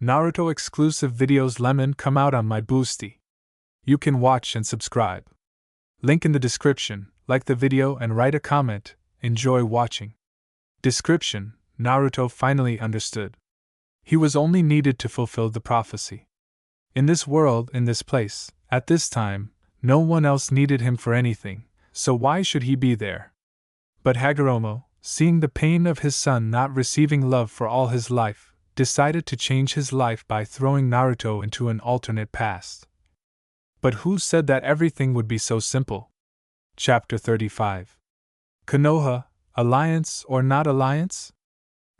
Naruto exclusive videos lemon come out on my boosty. You can watch and subscribe. Link in the description, like the video and write a comment, enjoy watching. Description: Naruto finally understood. He was only needed to fulfill the prophecy. In this world, in this place, at this time, no one else needed him for anything, so why should he be there? But Hagoromo, seeing the pain of his son not receiving love for all his life, decided to change his life by throwing Naruto into an alternate past. But who said that everything would be so simple? Chapter 35. Konoha, alliance or not alliance?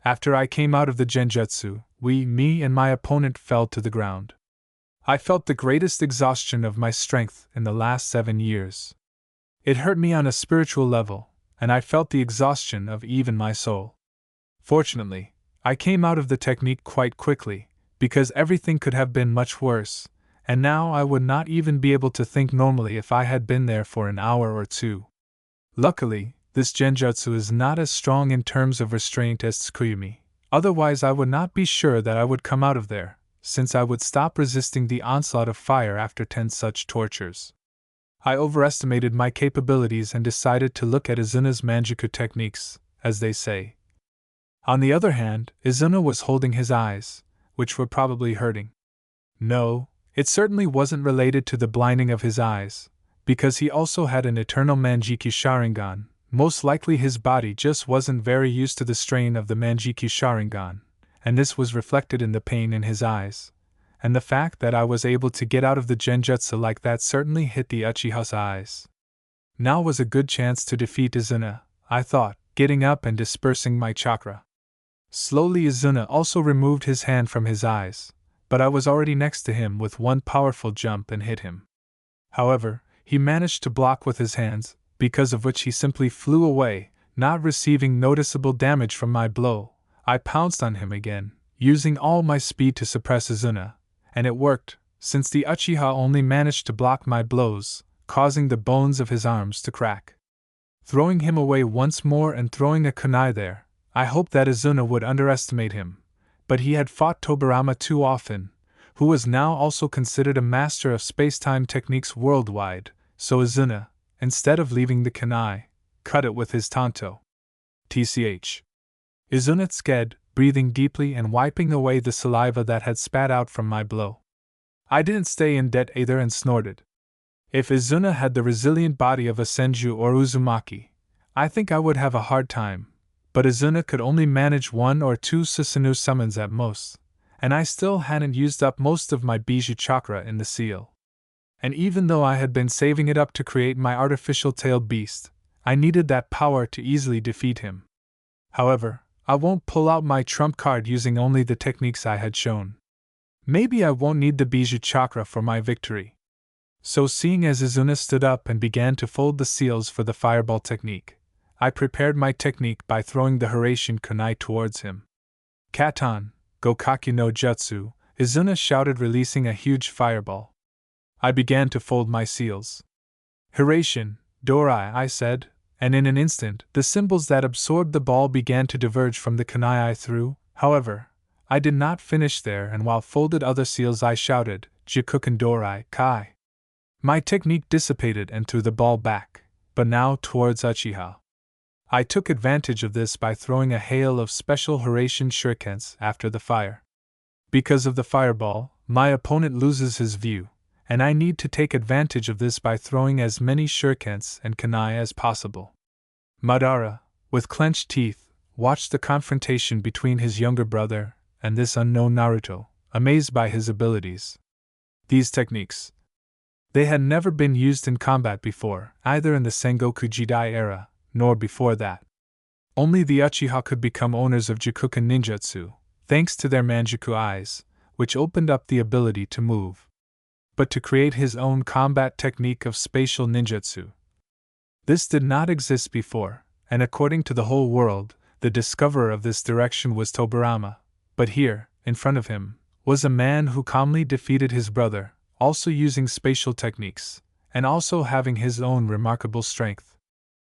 After I came out of the genjutsu, me and my opponent fell to the ground. I felt the greatest exhaustion of my strength in the last 7 years. It hurt me on a spiritual level, and I felt the exhaustion of even my soul. Fortunately, I came out of the technique quite quickly, because everything could have been much worse, and now I would not even be able to think normally if I had been there for an hour or two. Luckily, this genjutsu is not as strong in terms of restraint as Tsukuyumi, otherwise I would not be sure that I would come out of there, since I would stop resisting the onslaught of fire after 10 such tortures. I overestimated my capabilities and decided to look at Izuna's manjuku techniques, as they say. On the other hand, Izuna was holding his eyes, which were probably hurting. No, it certainly wasn't related to the blinding of his eyes, because he also had an eternal Manjiki Sharingan. Most likely his body just wasn't very used to the strain of the Manjiki Sharingan, and this was reflected in the pain in his eyes. And the fact that I was able to get out of the genjutsu like that certainly hit the Uchiha's eyes. Now was a good chance to defeat Izuna, I thought, getting up and dispersing my chakra. Slowly Izuna also removed his hand from his eyes, but I was already next to him with one powerful jump and hit him. However, he managed to block with his hands, because of which he simply flew away, not receiving noticeable damage from my blow. I pounced on him again, using all my speed to suppress Izuna, and it worked, since the Uchiha only managed to block my blows, causing the bones of his arms to crack. Throwing him away once more and throwing a kunai there, I hoped that Izuna would underestimate him, but he had fought Tobirama too often, who was now also considered a master of space-time techniques worldwide, so Izuna, instead of leaving the kunai, cut it with his tanto. Tch. Izuna sked, breathing deeply and wiping away the saliva that had spat out from my blow. I didn't stay in debt either and snorted. If Izuna had the resilient body of a Senju or Uzumaki, I think I would have a hard time, but Izuna could only manage 1 or 2 Susanoo summons at most, and I still hadn't used up most of my Bijou chakra in the seal. And even though I had been saving it up to create my artificial tailed beast, I needed that power to easily defeat him. However, I won't pull out my trump card using only the techniques I had shown. Maybe I won't need the Bijou chakra for my victory. So seeing as Izuna stood up and began to fold the seals for the fireball technique, I prepared my technique by throwing the Hiraishin kunai towards him. Katan, Gokaki no Jutsu, Izuna shouted, releasing a huge fireball. I began to fold my seals. Hiraishin, Dorai, I said, and in an instant, the symbols that absorbed the ball began to diverge from the kunai I threw. However, I did not finish there, and while folded other seals I shouted, Jikuken Dorai, Kai. My technique dissipated and threw the ball back, but now towards Uchiha. I took advantage of this by throwing a hail of special Hiraishin shurikens after the fire. Because of the fireball, my opponent loses his view, and I need to take advantage of this by throwing as many shurikens and kunai as possible. Madara, with clenched teeth, watched the confrontation between his younger brother and this unknown Naruto, amazed by his abilities. These techniques. They had never been used in combat before, either in the Sengoku Jidai era, nor before that. Only the Uchiha could become owners of Jikuken ninjutsu, thanks to their Manjuku eyes, which opened up the ability to move. But to create his own combat technique of spatial ninjutsu. This did not exist before, and according to the whole world, the discoverer of this direction was Tobirama, but here, in front of him, was a man who calmly defeated his brother, also using spatial techniques, and also having his own remarkable strength.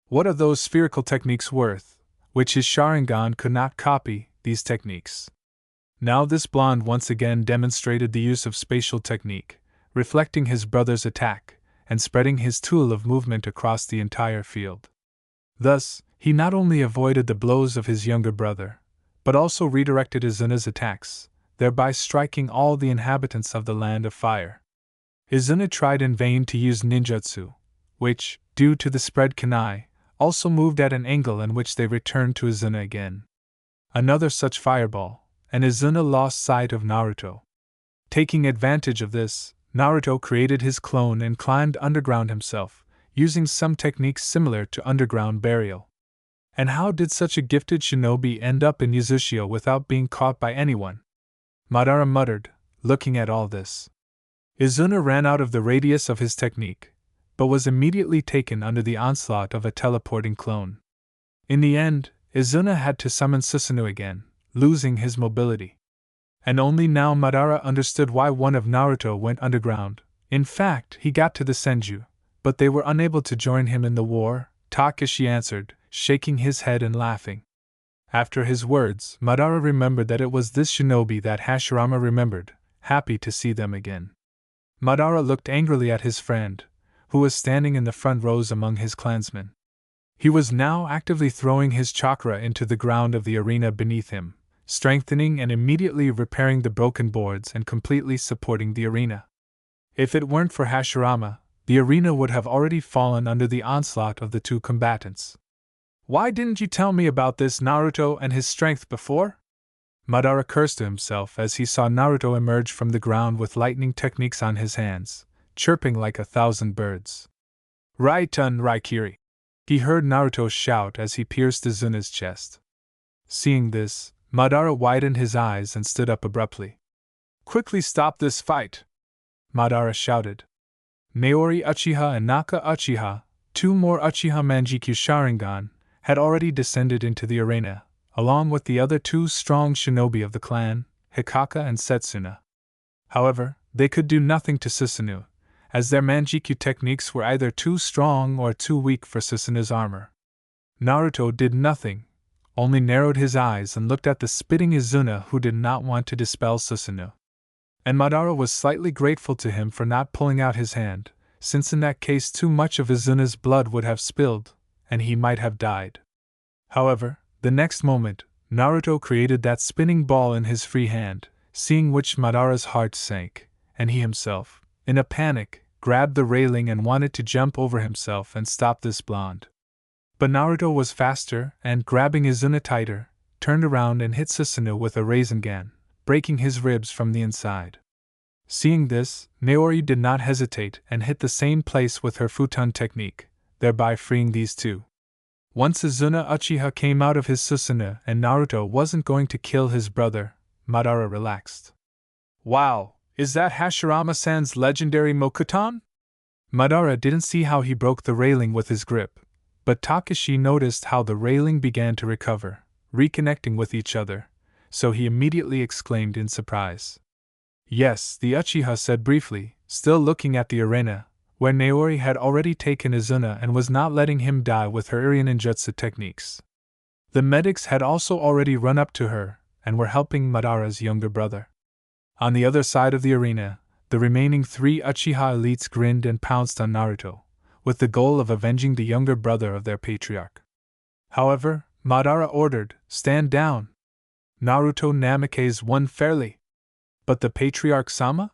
What are those spherical techniques worth, which his Sharingan could not copy, these techniques? Now this blonde once again demonstrated the use of spatial technique, reflecting his brother's attack, and spreading his tool of movement across the entire field. Thus, he not only avoided the blows of his younger brother, but also redirected Izuna's attacks, thereby striking all the inhabitants of the Land of Fire. Izuna tried in vain to use ninjutsu, which, due to the spread kunai, also moved at an angle in which they returned to Izuna again. Another such fireball, and Izuna lost sight of Naruto. Taking advantage of this, Naruto created his clone and climbed underground himself, using some techniques similar to underground burial. And how did such a gifted shinobi end up in Uzushio without being caught by anyone? Madara muttered, looking at all this. Izuna ran out of the radius of his technique, but was immediately taken under the onslaught of a teleporting clone. In the end, Izuna had to summon Susanoo again, losing his mobility. And only now Madara understood why one of Naruto went underground. In fact, he got to the Senju, but they were unable to join him in the war, Takashi answered, shaking his head and laughing. After his words, Madara remembered that it was this shinobi that Hashirama remembered, happy to see them again. Madara looked angrily at his friend, who was standing in the front rows among his clansmen. He was now actively throwing his chakra into the ground of the arena beneath him, strengthening and immediately repairing the broken boards and completely supporting the arena. If it weren't for Hashirama, the arena would have already fallen under the onslaught of the two combatants. Why didn't you tell me about this Naruto and his strength before? Madara cursed to himself as he saw Naruto emerge from the ground with lightning techniques on his hands, chirping like 1,000 birds. Raitun Raikiri! He heard Naruto shout as he pierced Izuna's chest. Seeing this, Madara widened his eyes and stood up abruptly. Quickly stop this fight! Madara shouted. Naori Uchiha and Naka Uchiha, two more Uchiha Manjikyu Sharingan, had already descended into the arena, along with the other two strong shinobi of the clan, Hikaka and Setsuna. However, they could do nothing to Susanoo, as their Manjikyu techniques were either too strong or too weak for Susanoo's armor. Naruto did nothing, only narrowed his eyes and looked at the spitting Izuna who did not want to dispel Susanoo. And Madara was slightly grateful to him for not pulling out his hand, since in that case too much of Izuna's blood would have spilled, and he might have died. However, the next moment, Naruto created that spinning ball in his free hand, seeing which Madara's heart sank, and he himself, in a panic, grabbed the railing and wanted to jump over himself and stop this blonde. But Naruto was faster and, grabbing Izuna tighter, turned around and hit Susanoo with a Rasengan, breaking his ribs from the inside. Seeing this, Naori did not hesitate and hit the same place with her futon technique, thereby freeing these two. Once Izuna Uchiha came out of his Susanoo and Naruto wasn't going to kill his brother, Madara relaxed. Wow, is that Hashirama-san's legendary Mokuton? Madara didn't see how he broke the railing with his grip, but Takashi noticed how the railing began to recover, reconnecting with each other, so he immediately exclaimed in surprise. Yes, the Uchiha said briefly, still looking at the arena, where Naori had already taken Izuna and was not letting him die with her Iri ninjutsu techniques. The medics had also already run up to her, and were helping Madara's younger brother. On the other side of the arena, the remaining 3 Uchiha elites grinned and pounced on Naruto, with the goal of avenging the younger brother of their patriarch. However, Madara ordered, "Stand down! Naruto Namake's won fairly." But the patriarch Sama?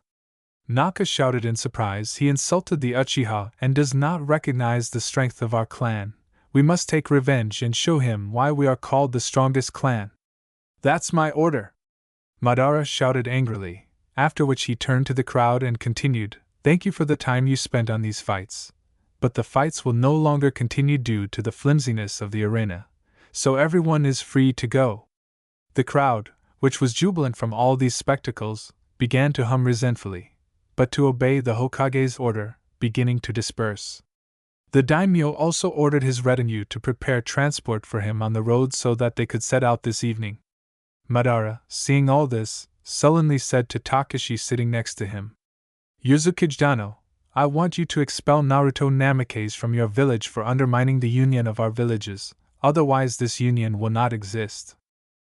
Naka shouted in surprise. He insulted the Uchiha and does not recognize the strength of our clan. We must take revenge and show him why we are called the strongest clan. That's my order! Madara shouted angrily, after which he turned to the crowd and continued, "Thank you for the time you spent on these fights. But the fights will no longer continue due to the flimsiness of the arena, so everyone is free to go." The crowd, which was jubilant from all these spectacles, began to hum resentfully, but to obey the Hokage's order, beginning to disperse. The daimyo also ordered his retinue to prepare transport for him on the road so that they could set out this evening. Madara, seeing all this, sullenly said to Takashi sitting next to him, "Yuzukijidano, I want you to expel Naruto Namakes from your village for undermining the union of our villages, otherwise this union will not exist."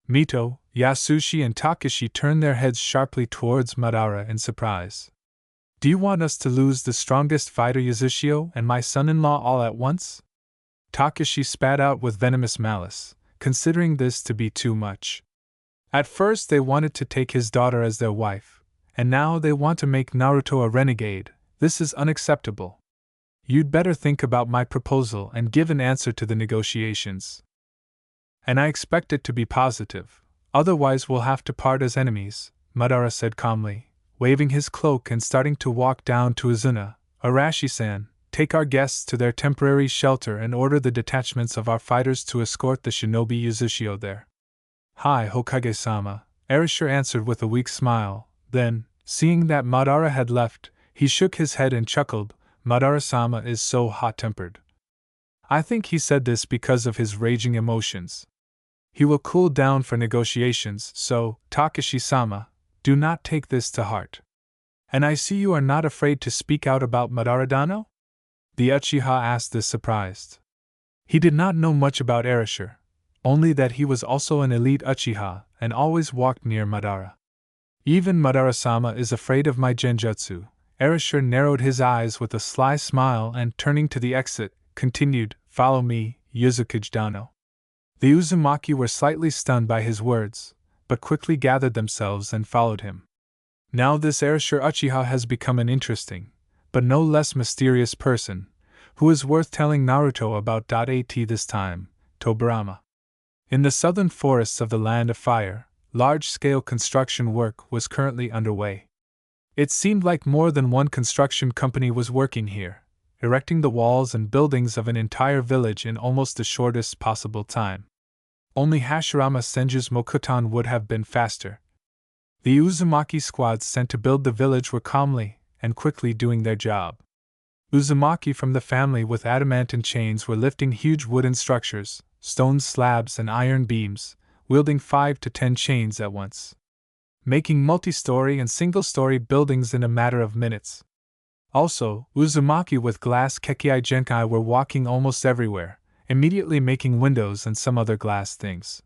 Mito, Yasushi and Takashi turned their heads sharply towards Madara in surprise. Do you want us to lose the strongest fighter Yasushio and my son-in-law all at once? Takashi spat out with venomous malice, considering this to be too much. At first they wanted to take his daughter as their wife, and now they want to make Naruto a renegade. This is unacceptable. You'd better think about my proposal and give an answer to the negotiations. And I expect it to be positive, otherwise we'll have to part as enemies, Madara said calmly, waving his cloak and starting to walk down to Isuna. Arashi-san, take our guests to their temporary shelter and order the detachments of our fighters to escort the shinobi Yasushio there. Hi, Hokage-sama, Erasure answered with a weak smile. Then, seeing that Madara had left, he shook his head and chuckled. Madara-sama is so hot-tempered. I think he said this because of his raging emotions. He will cool down for negotiations, so, Takashi-sama, do not take this to heart. And I see you are not afraid to speak out about Madara-dano? The Uchiha asked this surprised. He did not know much about Erasure, only that he was also an elite Uchiha and always walked near Madara. Even Madara-sama is afraid of my genjutsu. Erasure narrowed his eyes with a sly smile and, turning to the exit, continued, Follow me, Yuzukage-dano. The Uzumaki were slightly stunned by his words, but quickly gathered themselves and followed him. Now this Erasure Uchiha has become an interesting, but no less mysterious person, who is worth telling Naruto about. At this time, Tobirama. In the southern forests of the Land of Fire, large-scale construction work was currently underway. It seemed like more than one construction company was working here, erecting the walls and buildings of an entire village in almost the shortest possible time. Only Hashirama Senju's Mokutan would have been faster. The Uzumaki squads sent to build the village were calmly and quickly doing their job. Uzumaki from the family with adamantine chains were lifting huge wooden structures, stone slabs and iron beams, wielding 5 to 10 chains at once, making multi-story and single-story buildings in a matter of minutes. Also, Uzumaki with glass Kekei Genkai were walking almost everywhere, immediately making windows and some other glass things.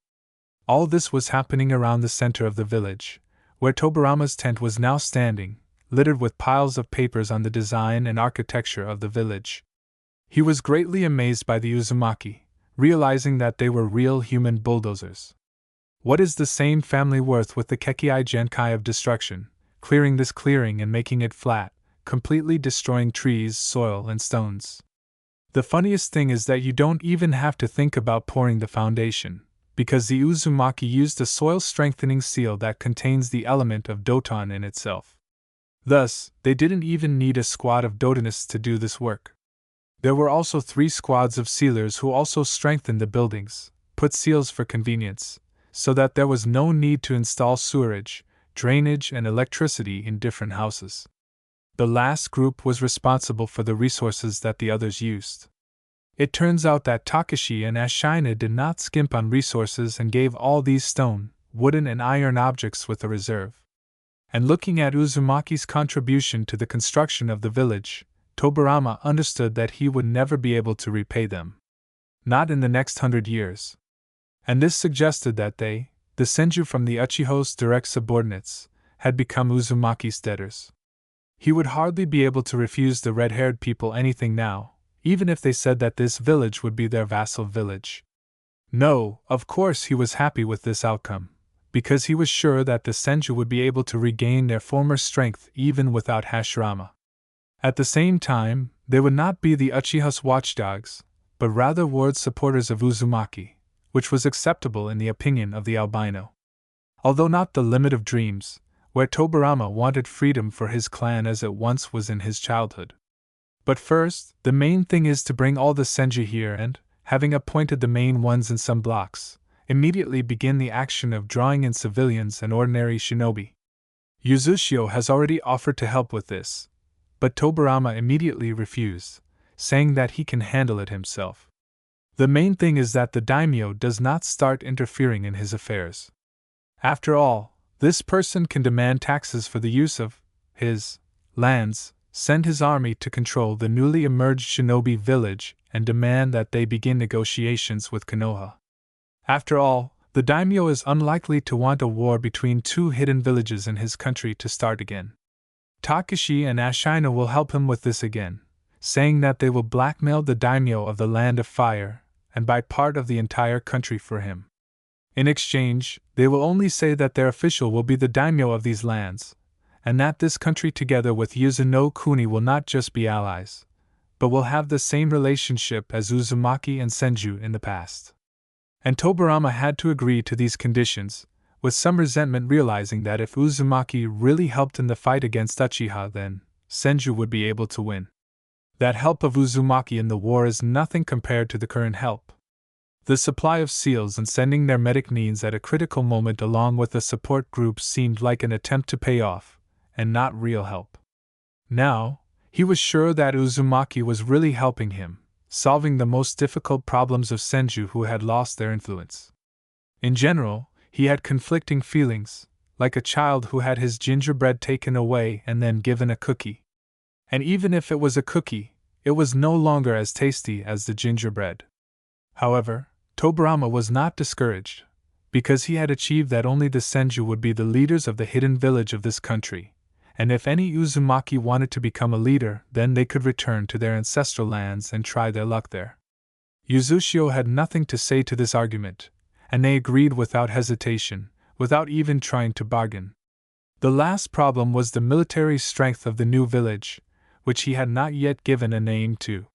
All this was happening around the center of the village, where Tobirama's tent was now standing, littered with piles of papers on the design and architecture of the village. He was greatly amazed by the Uzumaki, realizing that they were real human bulldozers. What is the same family worth with the Kekei Genkai of destruction, clearing this clearing and making it flat, completely destroying trees, soil, and stones? The funniest thing is that you don't even have to think about pouring the foundation, because the Uzumaki used a soil-strengthening seal that contains the element of Doton in itself. Thus, they didn't even need a squad of Dotonists to do this work. There were also 3 squads of sealers who also strengthened the buildings, put seals for convenience, so that there was no need to install sewerage, drainage, and electricity in different houses. The last group was responsible for the resources that the others used. It turns out that Takashi and Ashina did not skimp on resources and gave all these stone, wooden, and iron objects with a reserve. And looking at Uzumaki's contribution to the construction of the village, Tobirama understood that he would never be able to repay them. Not in the next 100 years. And this suggested that they, the Senju from the Uchiha's direct subordinates, had become Uzumaki's debtors. He would hardly be able to refuse the red-haired people anything now, even if they said that this village would be their vassal village. No, of course he was happy with this outcome, because he was sure that the Senju would be able to regain their former strength even without Hashirama. At the same time, they would not be the Uchiha's watchdogs, but rather ward supporters of Uzumaki, which was acceptable in the opinion of the albino. Although not the limit of dreams, where Tobirama wanted freedom for his clan as it once was in his childhood. But first, the main thing is to bring all the Senju here and, having appointed the main ones in some blocks, immediately begin the action of drawing in civilians and ordinary shinobi. Yasushio has already offered to help with this, but Tobirama immediately refused, saying that he can handle it himself. The main thing is that the daimyo does not start interfering in his affairs. After all, this person can demand taxes for the use of his lands, send his army to control the newly emerged shinobi village, and demand that they begin negotiations with Konoha. After all, The daimyo is unlikely to want a war between two hidden villages in his country to start again. Takashi and Ashina will help him with this again, saying that they will blackmail the daimyo of the Land of Fire and buy part of the entire country for him. In exchange, they will only say that their official will be the daimyo of these lands, and that this country together with Yuzu no Kuni will not just be allies, but will have the same relationship as Uzumaki and Senju in the past. And Tobarama had to agree to these conditions, with some resentment, realizing that if Uzumaki really helped in the fight against Uchiha, then Senju would be able to win. That help of Uzumaki in the war is nothing compared to the current help. The supply of seals and sending their medic needs at a critical moment along with the support groups seemed like an attempt to pay off, and not real help. Now, he was sure that Uzumaki was really helping him, solving the most difficult problems of Senju who had lost their influence. In general, he had conflicting feelings, like a child who had his gingerbread taken away and then given a cookie. And even if it was a cookie, it was no longer as tasty as the gingerbread. However, Tobarama was not discouraged, because he had achieved that only the Senju would be the leaders of the hidden village of this country, and if any Uzumaki wanted to become a leader, then they could return to their ancestral lands and try their luck there. Uzushio had nothing to say to this argument, and they agreed without hesitation, without even trying to bargain. The last problem was the military strength of the new village, which he had not yet given a name to.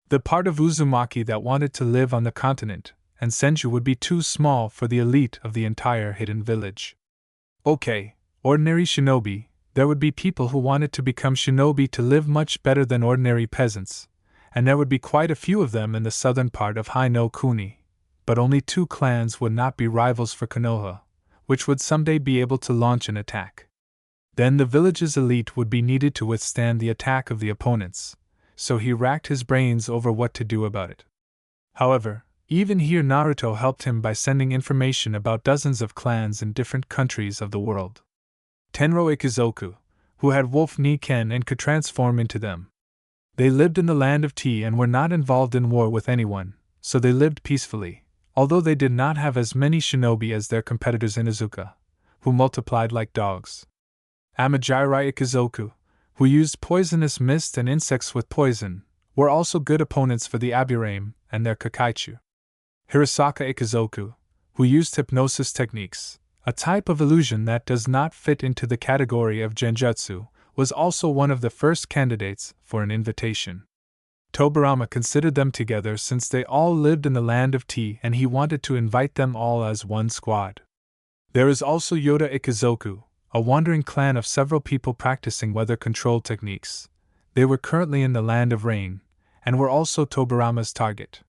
The part of Uzumaki that wanted to live on the continent, and Senju would be too small for the elite of the entire hidden village. Okay, ordinary shinobi, there would be people who wanted to become shinobi to live much better than ordinary peasants, and there would be quite a few of them in the southern part of Hai no Kuni, but only two clans would not be rivals for Konoha, which would someday be able to launch an attack. Then the village's elite would be needed to withstand the attack of the opponents, so he racked his brains over what to do about it. However, even here Naruto helped him by sending information about dozens of clans in different countries of the world. Tenro Ikizoku, who had wolf Niken and could transform into them. They lived in the land of tea and were not involved in war with anyone, so they lived peacefully, although they did not have as many shinobi as their competitors in Izuka, who multiplied like dogs. Amajiri Ikizoku, who used poisonous mist and insects with poison, were also good opponents for the Aburame and their Kakaichu. Hirasaka Ikizoku, who used hypnosis techniques, a type of illusion that does not fit into the category of genjutsu, was also one of the first candidates for an invitation. Tobarama considered them together since they all lived in the land of tea and he wanted to invite them all as one squad. There is also Yoda Ikizoku, a wandering clan of several people practicing weather control techniques. They were currently in the land of rain, and were also Tobarama's target.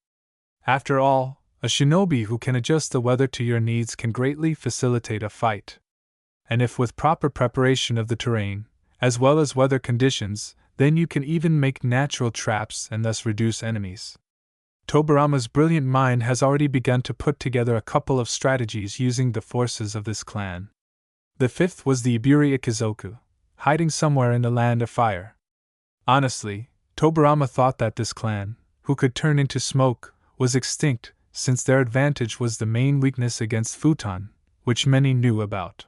After all, a shinobi who can adjust the weather to your needs can greatly facilitate a fight. And if with proper preparation of the terrain, as well as weather conditions, then you can even make natural traps and thus reduce enemies. Tobarama's brilliant mind has already begun to put together a couple of strategies using the forces of this clan. The fifth was the Iburi Ikizoku, hiding somewhere in the land of fire. Honestly, Tobarama thought that this clan, who could turn into smoke, was extinct, since their advantage was the main weakness against Futon, which many knew about.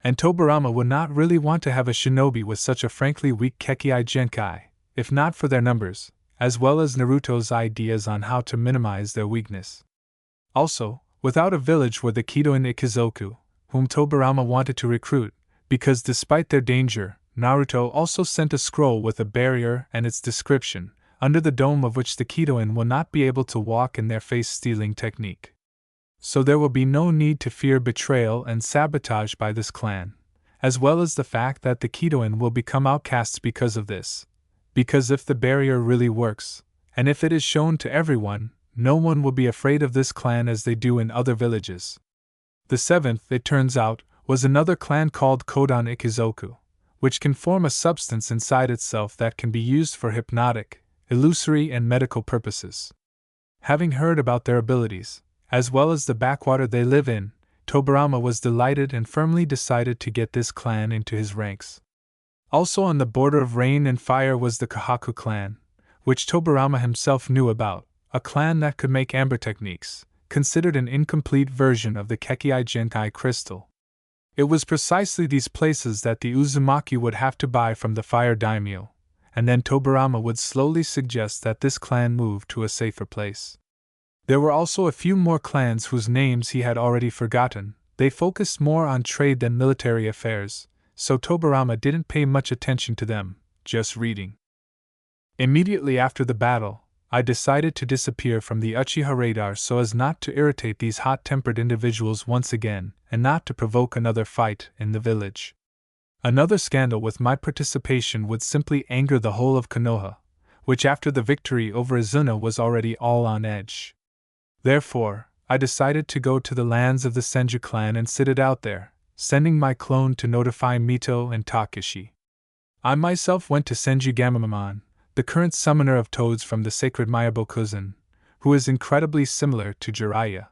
And Tobarama would not really want to have a shinobi with such a frankly weak Kekkai Genkai, if not for their numbers, as well as Naruto's ideas on how to minimize their weakness. Also, without a village were the Kidoin Ikizoku, whom Tobarama wanted to recruit, because despite their danger, Naruto also sent a scroll with a barrier and its description, under the dome of which the Kidoin will not be able to walk in their face-stealing technique. So there will be no need to fear betrayal and sabotage by this clan, as well as the fact that the Kidoin will become outcasts because of this. Because if the barrier really works, and if it is shown to everyone, no one will be afraid of this clan as they do in other villages. The seventh, it turns out, was another clan called Kodan Ikizoku, which can form a substance inside itself that can be used for hypnotic, illusory, and medical purposes. Having heard about their abilities, as well as the backwater they live in, Tobarama was delighted and firmly decided to get this clan into his ranks. Also on the border of rain and fire was the Kahaku clan, which Tobarama himself knew about, a clan that could make amber techniques, considered an incomplete version of the Kekkai Genkai crystal. It was precisely these places that the Uzumaki would have to buy from the fire daimyo, and then Tobirama would slowly suggest that this clan move to a safer place. There were also a few more clans whose names he had already forgotten. They focused more on trade than military affairs, so Tobirama didn't pay much attention to them, just reading. Immediately after the battle, I decided to disappear from the Uchiha radar so as not to irritate these hot-tempered individuals once again, and not to provoke another fight in the village. Another scandal with my participation would simply anger the whole of Konoha, which after the victory over Isuna was already all on edge. Therefore, I decided to go to the lands of the Senju clan and sit it out there, sending my clone to notify Mito and Takeshi. I myself went to Senju Gamamon, the current summoner of toads from the sacred Myabokuzen, who is incredibly similar to Jiraiya.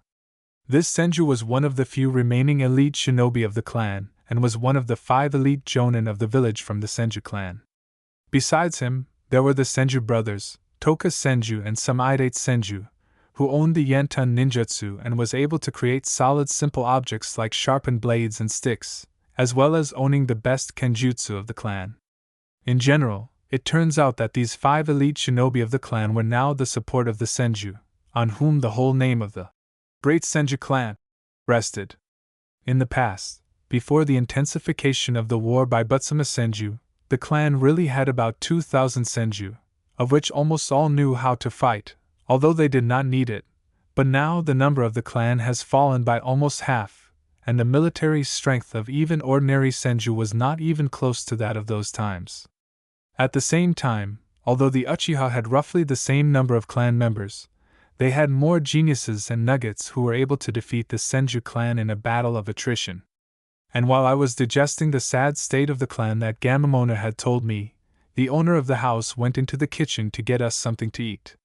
This Senju was one of the few remaining elite shinobi of the clan, and was one of the 5 elite jonin of the village from the Senju clan. Besides him, there were the Senju brothers, Toka Senju and some Idate Senju, who owned the Yentan ninjutsu and was able to create solid simple objects like sharpened blades and sticks, as well as owning the best kenjutsu of the clan. In general, it turns out that these 5 elite shinobi of the clan were now the support of the Senju, on whom the whole name of the Great Senju clan rested. In the past, before the intensification of the war by Butsuma Senju, the clan really had about 2,000 Senju, of which almost all knew how to fight, although they did not need it, but now the number of the clan has fallen by almost half, and the military strength of even ordinary Senju was not even close to that of those times. At the same time, although the Uchiha had roughly the same number of clan members, they had more geniuses and nuggets who were able to defeat the Senju clan in a battle of attrition. And while I was digesting the sad state of the clan that Gamamona had told me, the owner of the house went into the kitchen to get us something to eat.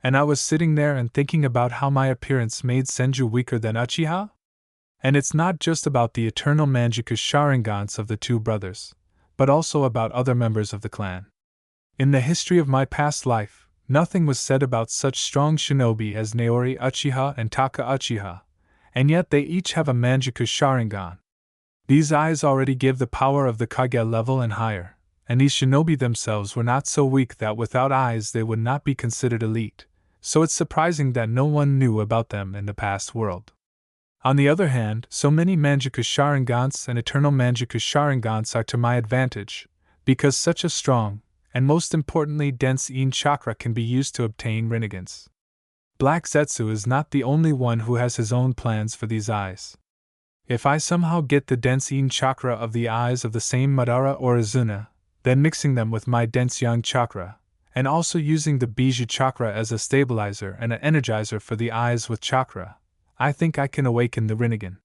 And I was sitting there and thinking about how my appearance made Senju weaker than Uchiha? And it's not just about the eternal Manjuku Sharingans of the 2 brothers, but also about other members of the clan. In the history of my past life, nothing was said about such strong shinobi as Naori Uchiha and Taka Uchiha, and yet they each have a Manjuku Sharingan. These eyes already give the power of the Kage level and higher, and these shinobi themselves were not so weak that without eyes they would not be considered elite, so it's surprising that no one knew about them in the past world. On the other hand, so many Manjuku Sharingans and Eternal Manjuku Sharingans are to my advantage, because such a strong, and most importantly dense Yin chakra can be used to obtain Rinnegan's. Black Zetsu is not the only one who has his own plans for these eyes. If I somehow get the dense Yin chakra of the eyes of the same Madara or Izuna, then mixing them with my dense Yang chakra, and also using the Biju chakra as a stabilizer and an energizer for the eyes with chakra, I think I can awaken the Rinnegan.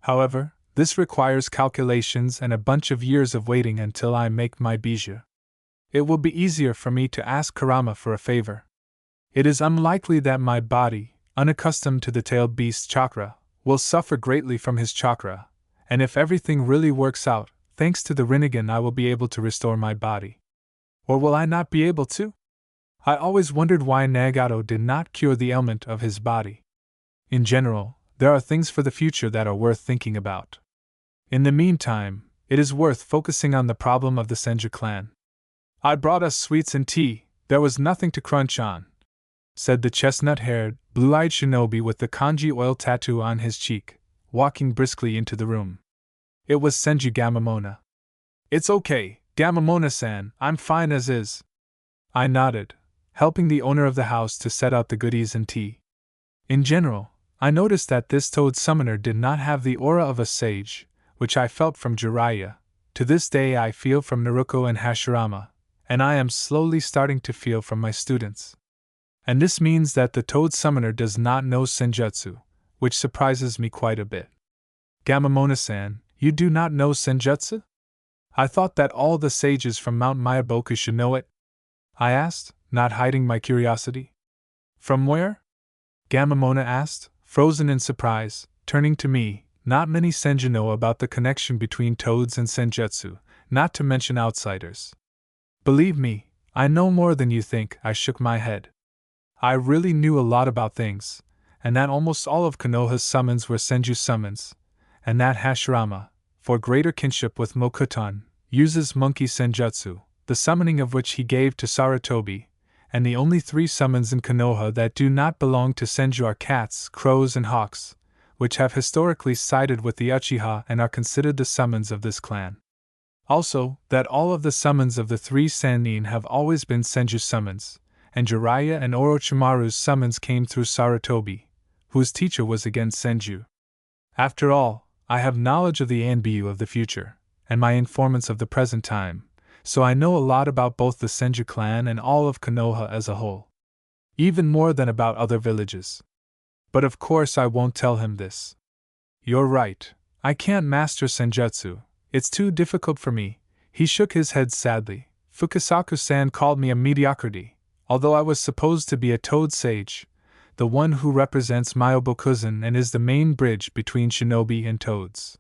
However, this requires calculations and a bunch of years of waiting until I make my Biju. It will be easier for me to ask Kurama for a favor. It is unlikely that my body, unaccustomed to the tailed beast chakra, will suffer greatly from his chakra, and if everything really works out, thanks to the Rinnegan I will be able to restore my body. Or will I not be able to? I always wondered why Nagato did not cure the ailment of his body. In general, there are things for the future that are worth thinking about. In the meantime, it is worth focusing on the problem of the Senju clan. I brought us sweets and tea, there was nothing to crunch on, said the chestnut-haired, blue-eyed shinobi with the kanji oil tattoo on his cheek, walking briskly into the room. It was Senju Gamamona. It's okay, Gamamona-san, I'm fine as is. I nodded, helping the owner of the house to set out the goodies and tea. In general, I noticed that this toad summoner did not have the aura of a sage, which I felt from Jiraiya. To this day I feel from Naruto and Hashirama, and I am slowly starting to feel from my students. And this means that the toad summoner does not know senjutsu, which surprises me quite a bit. Gamamona-san, you do not know senjutsu? I thought that all the sages from Mount Myaboku should know it, I asked, not hiding my curiosity. From where? Gamamona asked, frozen in surprise, turning to me. Not many Senju know about the connection between toads and senjutsu, not to mention outsiders. Believe me, I know more than you think, I shook my head. I really knew a lot about things, and that almost all of Konoha's summons were Senju summons, and that Hashirama, for greater kinship with Mokutan, uses monkey senjutsu, the summoning of which he gave to Sarutobi, and the only 3 summons in Konoha that do not belong to Senju are cats, crows, and hawks, which have historically sided with the Uchiha and are considered the summons of this clan. Also, that all of the summons of the 3 Sannin have always been Senju summons, and Jiraiya and Orochimaru's summons came through Sarutobi, whose teacher was again Senju. After all, I have knowledge of the Anbyu of the future, and my informants of the present time, so I know a lot about both the Senju clan and all of Konoha as a whole. Even more than about other villages. But of course I won't tell him this. You're right, I can't master senjutsu, it's too difficult for me. He shook his head sadly. Fukasaku-san called me a mediocrity, although I was supposed to be a toad sage, the one who represents Myobokuzen and is the main bridge between shinobi and toads.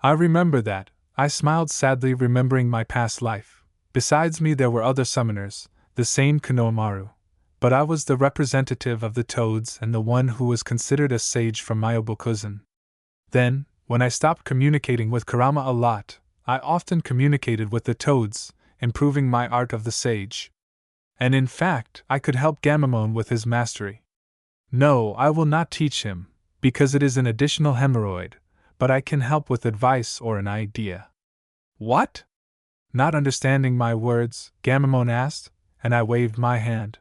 I remember that. I smiled sadly, remembering my past life. Besides me there were other summoners, the same Konohamaru, but I was the representative of the toads and the one who was considered a sage from Myobokuzen. Then, when I stopped communicating with Kurama a lot, I often communicated with the toads, improving my art of the sage. And in fact, I could help Gamamon with his mastery. No, I will not teach him, because it is an additional hemorrhoid, but I can help with advice or an idea. What? Not understanding my words, Gamamon asked, and I waved my hand.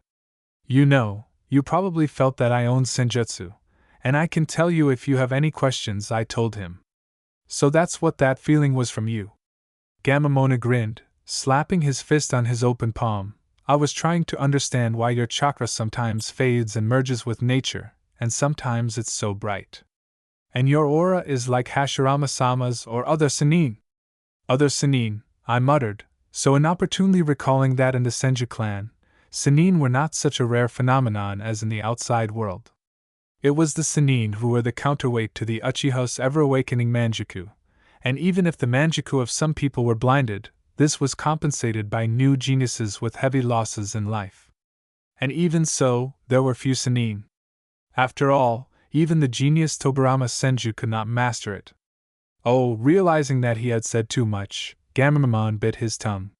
You know, you probably felt that I owned senjutsu, and I can tell you if you have any questions, I told him. So that's what that feeling was from you. Gamamon grinned, slapping his fist on his open palm. I was trying to understand why your chakra sometimes fades and merges with nature, and sometimes it's so bright. And your aura is like Hashirama-sama's or other Sannin. Other Sannin, I muttered, so inopportunely recalling that in the Senju clan, Sannin were not such a rare phenomenon as in the outside world. It was the Sannin who were the counterweight to the Uchiha's ever-awakening Manjuku, and even if the Manjuku of some people were blinded, this was compensated by new geniuses with heavy losses in life. And even so, there were few Sannin. After all, even the genius Tobirama Senju could not master it. Oh, realizing that he had said too much, Gamamon bit his tongue.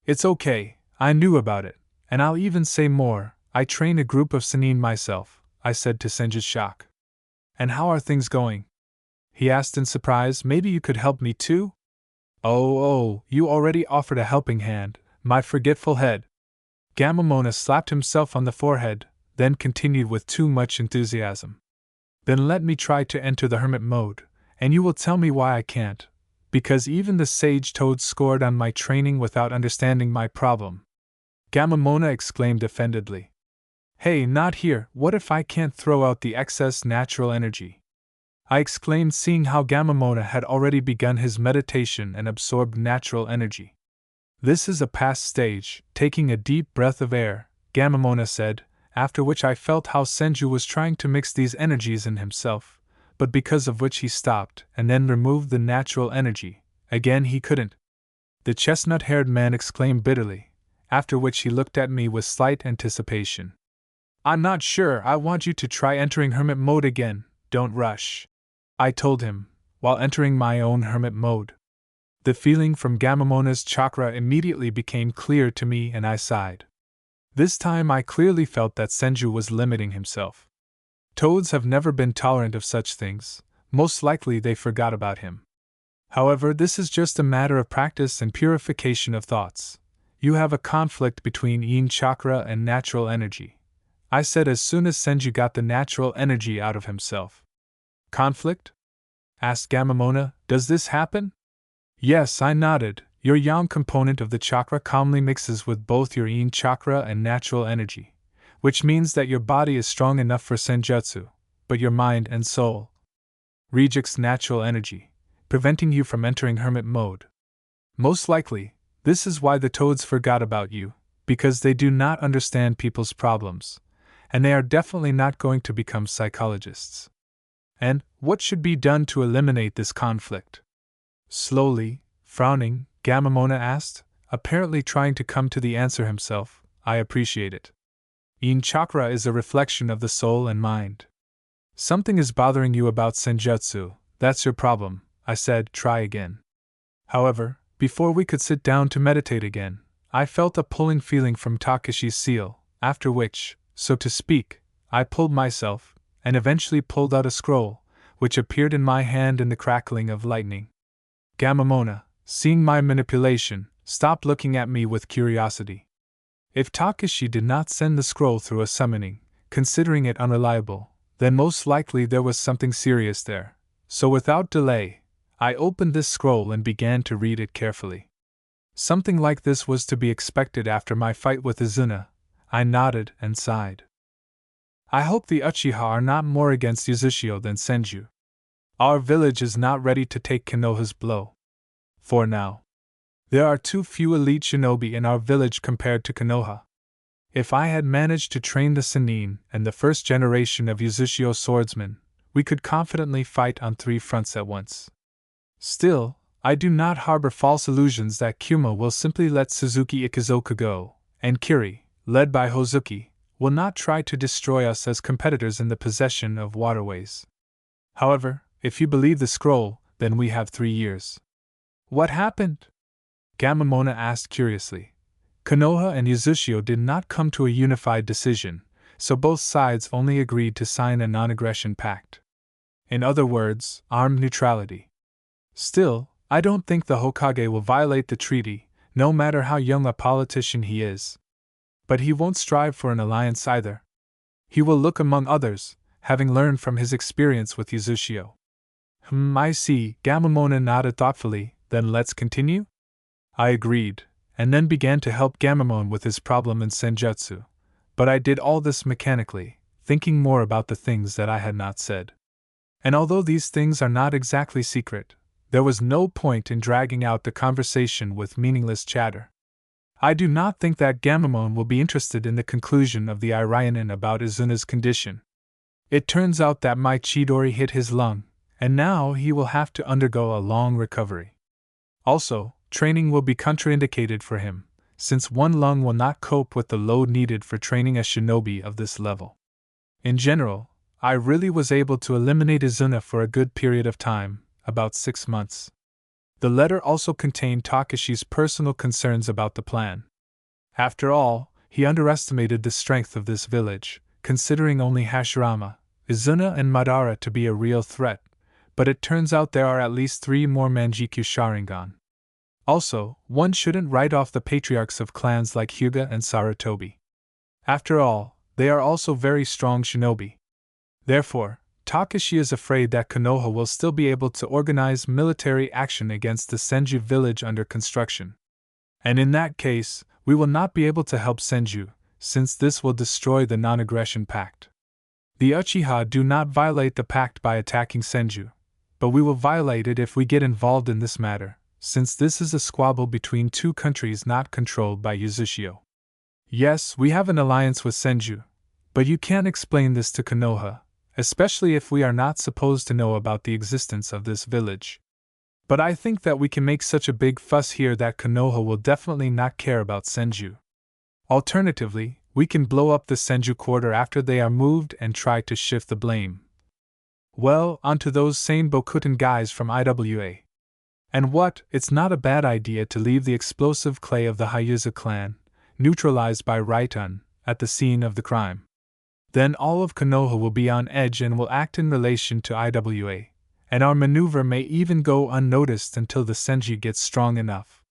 It's okay, I knew about it, and I'll even say more, I train a group of Sannin myself, I said to Senju's shock. And how are things going? He asked in surprise. Maybe you could help me too? Oh, you already offered a helping hand, my forgetful head. Gamamon slapped himself on the forehead, then continued with too much enthusiasm. Then let me try to enter the hermit mode, and you will tell me why I can't, because even the sage toad scored on my training without understanding my problem. Gamamon exclaimed offendedly. Hey, not here, what if I can't throw out the excess natural energy? I exclaimed, seeing how Gamamon had already begun his meditation and absorbed natural energy. This is a past stage, taking a deep breath of air, Gamamon said, after which I felt how Senju was trying to mix these energies in himself, but because of which he stopped and then removed the natural energy. Again he couldn't. The chestnut-haired man exclaimed bitterly, after which he looked at me with slight anticipation. I'm not sure I want you to try entering hermit mode again, don't rush, I told him, while entering my own hermit mode. The feeling from Gamamona's chakra immediately became clear to me and I sighed. This time I clearly felt that Senju was limiting himself. Toads have never been tolerant of such things, most likely they forgot about him. However, this is just a matter of practice and purification of thoughts. You have a conflict between yin chakra and natural energy, I said as soon as Senju got the natural energy out of himself. Conflict? Asked Gamamon. Does this happen? Yes, I nodded. Your yang component of the chakra calmly mixes with both your yin chakra and natural energy, which means that your body is strong enough for senjutsu, but your mind and soul rejects natural energy, preventing you from entering hermit mode. Most likely, this is why the toads forgot about you, because they do not understand people's problems, and they are definitely not going to become psychologists. And what should be done to eliminate this conflict? Slowly, frowning, Gamamon asked, apparently trying to come to the answer himself. I appreciate it. Yin chakra is a reflection of the soul and mind. Something is bothering you about Senjutsu, that's your problem, I said. Try again. However, before we could sit down to meditate again, I felt a pulling feeling from Takeshi's seal, after which, so to speak, I pulled myself, and eventually pulled out a scroll, which appeared in my hand in the crackling of lightning. Gamamona, seeing my manipulation, stopped looking at me with curiosity. If Takeshi did not send the scroll through a summoning, considering it unreliable, then most likely there was something serious there. So without delay, I opened this scroll and began to read it carefully. Something like this was to be expected after my fight with Isuna. I nodded and sighed. I hope the Uchiha are not more against Yuzashio than Senju. Our village is not ready to take Konoha's blow. For now. There are too few elite shinobi in our village compared to Konoha. If I had managed to train the Sannin and the first generation of Yuzashio swordsmen, we could confidently fight on 3 fronts at once. Still, I do not harbor false illusions that Kumo will simply let Suzuki Ikizoka go, and Kiri, led by Hozuki, will not try to destroy us as competitors in the possession of waterways. However, if you believe the scroll, then we have 3 years. What happened? Gamamona asked curiously. Konoha and Yuzashio did not come to a unified decision, so both sides only agreed to sign a non-aggression pact. In other words, armed neutrality. Still, I don't think the Hokage will violate the treaty, no matter how young a politician he is. But he won't strive for an alliance either. He will look among others, having learned from his experience with Yuzashio. I see, Gamamona nodded thoughtfully. Then let's continue? I agreed, and then began to help Gamamon with his problem in Senjutsu. But I did all this mechanically, thinking more about the things that I had not said. And although these things are not exactly secret, there was no point in dragging out the conversation with meaningless chatter. I do not think that Gamamon will be interested in the conclusion of the Irionin about Izuna's condition. It turns out that my Chidori hit his lung, and now he will have to undergo a long recovery. Also, training will be contraindicated for him, since one lung will not cope with the load needed for training a shinobi of this level. In general, I really was able to eliminate Izuna for a good period of time, about 6 months. The letter also contained Takeshi's personal concerns about the plan. After all, he underestimated the strength of this village, considering only Hashirama, Izuna and Madara to be a real threat, but it turns out there are at least 3 more Manjikyu Sharingan. Also, one shouldn't write off the patriarchs of clans like Hyuga and Sarutobi. After all, they are also very strong shinobi. Therefore, Takeshi is afraid that Konoha will still be able to organize military action against the Senju village under construction. And in that case, we will not be able to help Senju, since this will destroy the non-aggression pact. The Uchiha do not violate the pact by attacking Senju, but we will violate it if we get involved in this matter, since this is a squabble between 2 countries not controlled by Yuzashio. Yes, we have an alliance with Senju, but you can't explain this to Konoha, especially if we are not supposed to know about the existence of this village. But I think that we can make such a big fuss here that Konoha will definitely not care about Senju. Alternatively, we can blow up the Senju quarter after they are moved and try to shift the blame. Well, onto those same Bokuten guys from IWA. And what, it's not a bad idea to leave the explosive clay of the Hayuza clan, neutralized by Raitun, at the scene of the crime. Then all of Konoha will be on edge and will act in relation to IWA, and our maneuver may even go unnoticed until the Senju gets strong enough.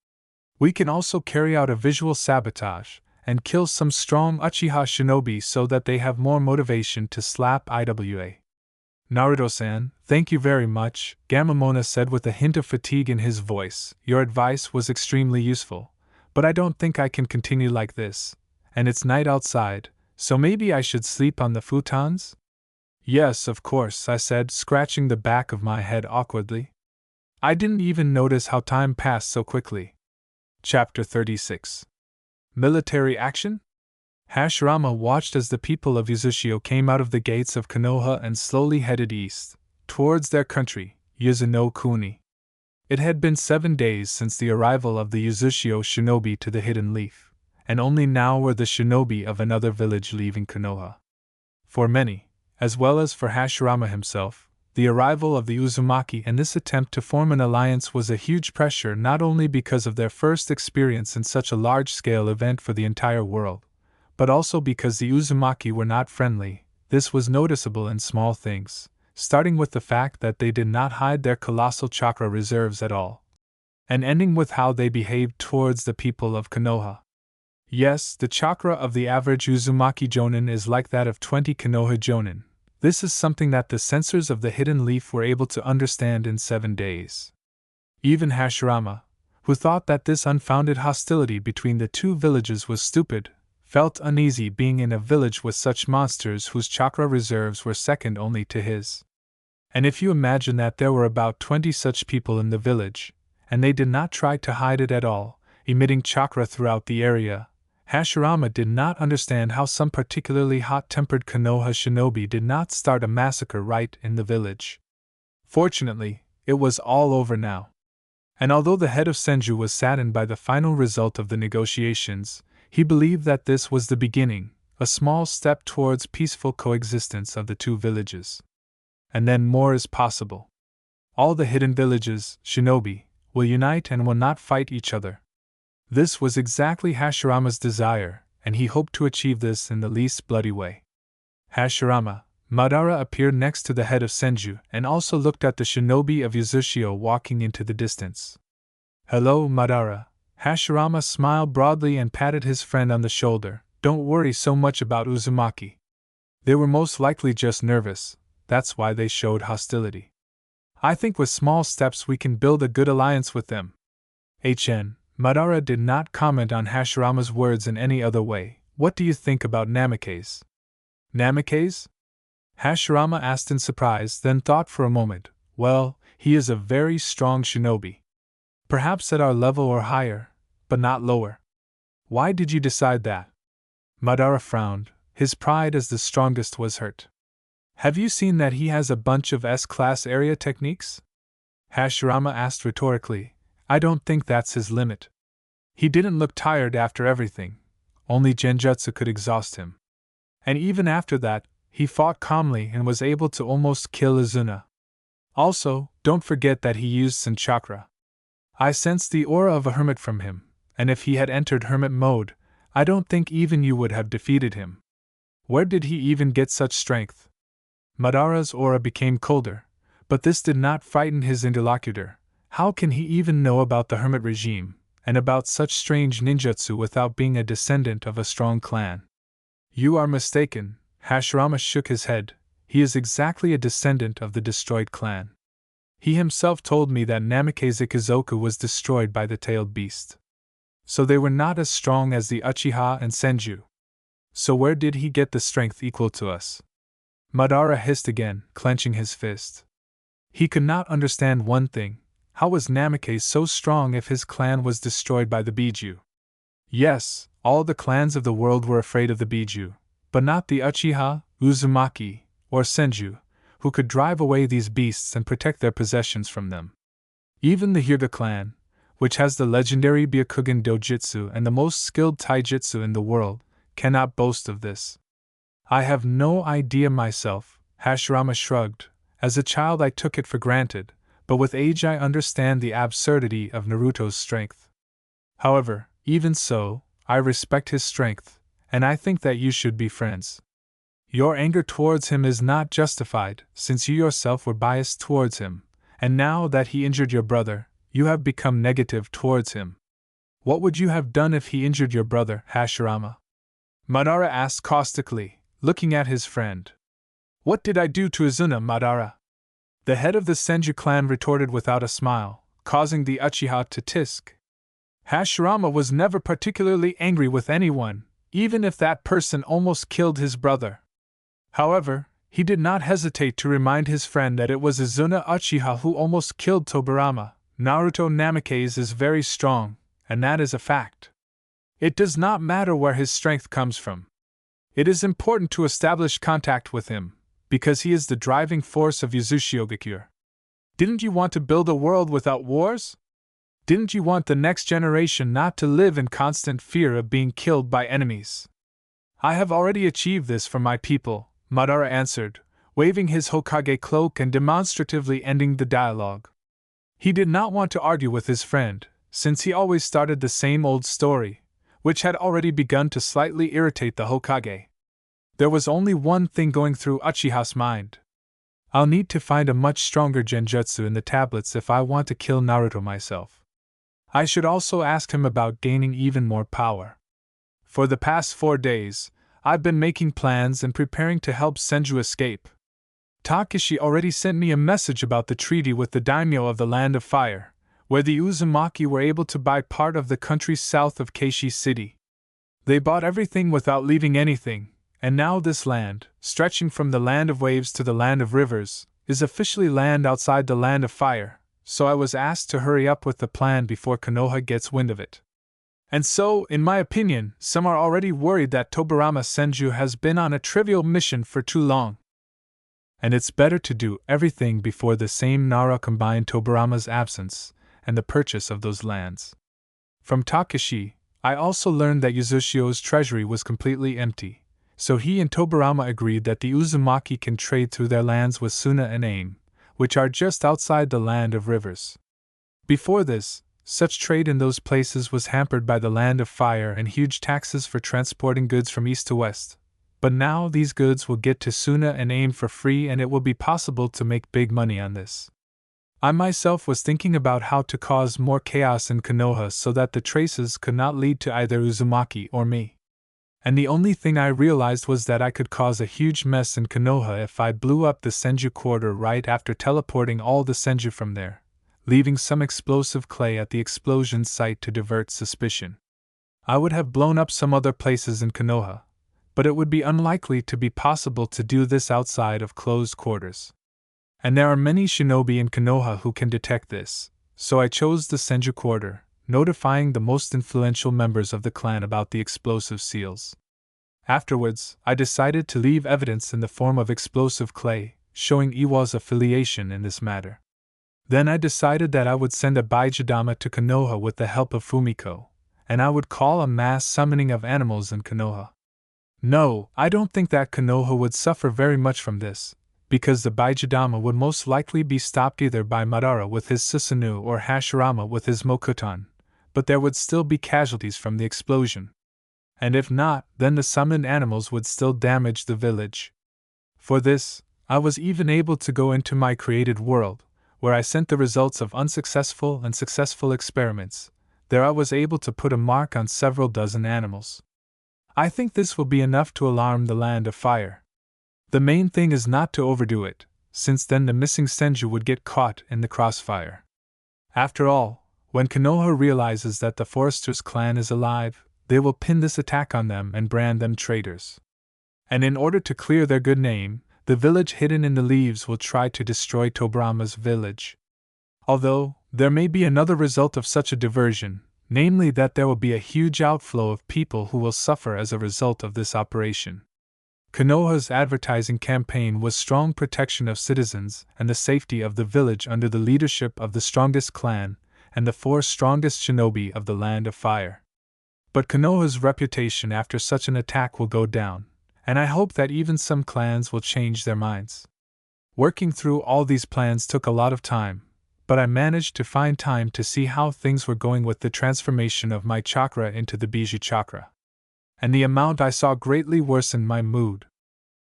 We can also carry out a visual sabotage, and kill some strong Uchiha shinobi so that they have more motivation to slap IWA. Naruto-san, thank you very much, Gamamona said with a hint of fatigue in his voice. Your advice was extremely useful, but I don't think I can continue like this, and it's night outside, so maybe I should sleep on the futons? Yes, of course, I said, scratching the back of my head awkwardly. I didn't even notice how time passed so quickly. Chapter 36. Military action? Hashirama watched as the people of Yuzashio came out of the gates of Konoha and slowly headed east, towards their country, Yuzuno Kuni. It had been 7 days since the arrival of the Yuzashio shinobi to the Hidden Leaf, and only now were the shinobi of another village leaving Konoha. For many, as well as for Hashirama himself. The arrival of the Uzumaki and this attempt to form an alliance was a huge pressure not only because of their first experience in such a large-scale event for the entire world, but also because the Uzumaki were not friendly. This was noticeable in small things, starting with the fact that they did not hide their colossal chakra reserves at all, and ending with how they behaved towards the people of Konoha. Yes, the chakra of the average Uzumaki Jonin is like that of 20 Konoha Jonin. This is something that the censors of the Hidden Leaf were able to understand in 7 days. Even Hashirama, who thought that this unfounded hostility between the two villages was stupid, felt uneasy being in a village with such monsters whose chakra reserves were second only to his. And if you imagine that there were about 20 such people in the village, and they did not try to hide it at all, emitting chakra throughout the area, Hashirama did not understand how some particularly hot-tempered Konoha shinobi did not start a massacre right in the village. Fortunately, it was all over now. And although the head of Senju was saddened by the final result of the negotiations, he believed that this was the beginning, a small step towards peaceful coexistence of the two villages. And then more is possible. All the hidden villages, shinobi, will unite and will not fight each other. This was exactly Hashirama's desire, and he hoped to achieve this in the least bloody way. Hashirama, Madara appeared next to the head of Senju and also looked at the shinobi of Uzushio walking into the distance. "Hello, Madara." Hashirama smiled broadly and patted his friend on the shoulder. "Don't worry so much about Uzumaki. They were most likely just nervous, that's why they showed hostility. I think with small steps we can build a good alliance with them." Madara did not comment on Hashirama's words in any other way. "What do you think about Namikaze?" "Namikaze?" Hashirama asked in surprise, then thought for a moment. "Well, he is a very strong shinobi. Perhaps at our level or higher, but not lower." "Why did you decide that?" Madara frowned. His pride as the strongest was hurt. "Have you seen that he has a bunch of S-class area techniques?" Hashirama asked rhetorically. "I don't think that's his limit. He didn't look tired after everything. Only genjutsu could exhaust him. And even after that, he fought calmly and was able to almost kill Isuna. Also, don't forget that he used Sen chakra. I sensed the aura of a hermit from him, and if he had entered hermit mode, I don't think even you would have defeated him. Where did he even get such strength?" Madara's aura became colder, but this did not frighten his interlocutor. How can he even know about the hermit regime, and about such strange ninjutsu without being a descendant of a strong clan? "You are mistaken," Hashirama shook his head. "He is exactly a descendant of the destroyed clan. He himself told me that Namikaze Ikizoku was destroyed by the tailed beast. So they were not as strong as the Uchiha and Senju. So where did he get the strength equal to us?" Madara hissed again, clenching his fist. He could not understand one thing. How was Namikaze so strong if his clan was destroyed by the Biju? Yes, all the clans of the world were afraid of the Biju, but not the Uchiha, Uzumaki, or Senju, who could drive away these beasts and protect their possessions from them. Even the Hyuga clan, which has the legendary Byakugan Dojutsu and the most skilled taijutsu in the world, cannot boast of this. "I have no idea myself," Hashirama shrugged. "As a child I took it for granted, but with age I understand the absurdity of Naruto's strength. However, even so, I respect his strength, and I think that you should be friends. Your anger towards him is not justified, since you yourself were biased towards him, and now that he injured your brother, you have become negative towards him. What would you have done if he injured your brother, Hashirama?" Madara asked caustically, looking at his friend. "What did I do to Isuna, Madara?" The head of the Senju clan retorted without a smile, causing the Uchiha to tisk. "Hashirama was never particularly angry with anyone, even if that person almost killed his brother. However, he did not hesitate to remind his friend that it was Izuna Uchiha who almost killed Tobirama. Naruto Namikaze is very strong, and that is a fact. It does not matter where his strength comes from. It is important to establish contact with him, because he is the driving force of Uzushiogakure. Didn't you want to build a world without wars? Didn't you want the next generation not to live in constant fear of being killed by enemies? I have already achieved this for my people," Madara answered, waving his Hokage cloak and demonstratively ending the dialogue. He did not want to argue with his friend, since he always started the same old story, which had already begun to slightly irritate the Hokage. There was only one thing going through Uchiha's mind. I'll need to find a much stronger genjutsu in the tablets if I want to kill Naruto myself. I should also ask him about gaining even more power. For the past 4 days, I've been making plans and preparing to help Senju escape. Takeshi already sent me a message about the treaty with the daimyo of the Land of Fire, where the Uzumaki were able to buy part of the country south of Keishi City. They bought everything without leaving anything, and now this land, stretching from the Land of Waves to the Land of Rivers, is officially land outside the Land of Fire, so I was asked to hurry up with the plan before Konoha gets wind of it. And so, in my opinion, some are already worried that Tobirama Senju has been on a trivial mission for too long. And it's better to do everything before the same Nara combined Tobirama's absence and the purchase of those lands. From Takeshi, I also learned that Yuzushio's treasury was completely empty, so he and Tobirama agreed that the Uzumaki can trade through their lands with Suna and Aim, which are just outside the Land of Rivers. Before this, such trade in those places was hampered by the Land of Fire and huge taxes for transporting goods from east to west, but now these goods will get to Suna and Aim for free and it will be possible to make big money on this. I myself was thinking about how to cause more chaos in Konoha so that the traces could not lead to either Uzumaki or me. And the only thing I realized was that I could cause a huge mess in Konoha if I blew up the Senju quarter right after teleporting all the Senju from there, leaving some explosive clay at the explosion site to divert suspicion. I would have blown up some other places in Konoha, but it would be unlikely to be possible to do this outside of closed quarters. And there are many shinobi in Konoha who can detect this, so I chose the Senju quarter, notifying the most influential members of the clan about the explosive seals. Afterwards, I decided to leave evidence in the form of explosive clay, showing Iwa's affiliation in this matter. Then I decided that I would send a Baijidama to Konoha with the help of Fumiko, and I would call a mass summoning of animals in Konoha. No, I don't think that Konoha would suffer very much from this, because the Baijidama would most likely be stopped either by Madara with his Susanoo or Hashirama with his Mokuton, but there would still be casualties from the explosion. And if not, then the summoned animals would still damage the village. For this, I was even able to go into my created world, where I sent the results of unsuccessful and successful experiments. There I was able to put a mark on several dozen animals. I think this will be enough to alarm the Land of Fire. The main thing is not to overdo it, since then the missing Senju would get caught in the crossfire. After all, when Konoha realizes that the Forester's clan is alive, they will pin this attack on them and brand them traitors. And in order to clear their good name, the village hidden in the leaves will try to destroy Tobirama's village. Although, there may be another result of such a diversion, namely that there will be a huge outflow of people who will suffer as a result of this operation. Konoha's advertising campaign was strong protection of citizens and the safety of the village under the leadership of the strongest clan and the 4 strongest shinobi of the Land of Fire. But Konoha's reputation after such an attack will go down, and I hope that even some clans will change their minds. Working through all these plans took a lot of time, but I managed to find time to see how things were going with the transformation of my chakra into the Biju chakra. And the amount I saw greatly worsened my mood.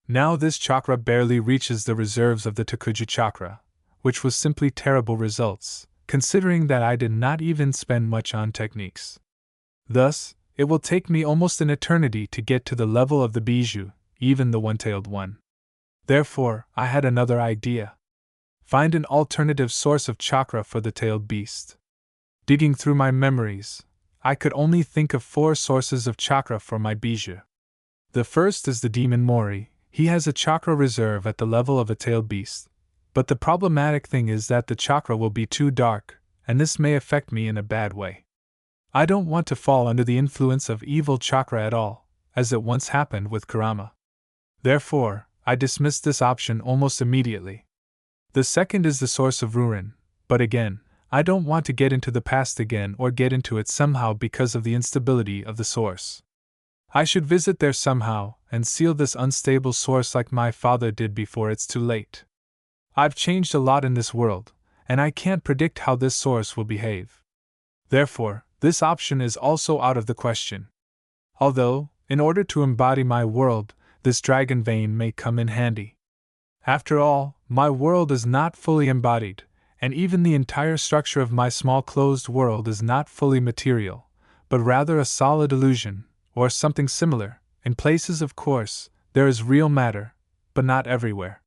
Now this chakra barely reaches the reserves of the Tokuju chakra, which was simply terrible results, considering that I did not even spend much on techniques. Thus, it will take me almost an eternity to get to the level of the Biju, even the one-tailed one. Therefore, I had another idea. Find an alternative source of chakra for the tailed beast. Digging through my memories, I could only think of 4 sources of chakra for my Biju. The first is the demon Mori. He has a chakra reserve at the level of a tailed beast, but the problematic thing is that the chakra will be too dark, and this may affect me in a bad way. I don't want to fall under the influence of evil chakra at all, as it once happened with Kurama. Therefore, I dismissed this option almost immediately. The second is the source of Rurin, but again, I don't want to get into the past again or get into it somehow because of the instability of the source. I should visit there somehow and seal this unstable source like my father did before it's too late. I've changed a lot in this world, and I can't predict how this source will behave. Therefore, this option is also out of the question. Although, in order to embody my world, this dragon vein may come in handy. After all, my world is not fully embodied, and even the entire structure of my small closed world is not fully material, but rather a solid illusion, or something similar. In places, of course, there is real matter, but not everywhere.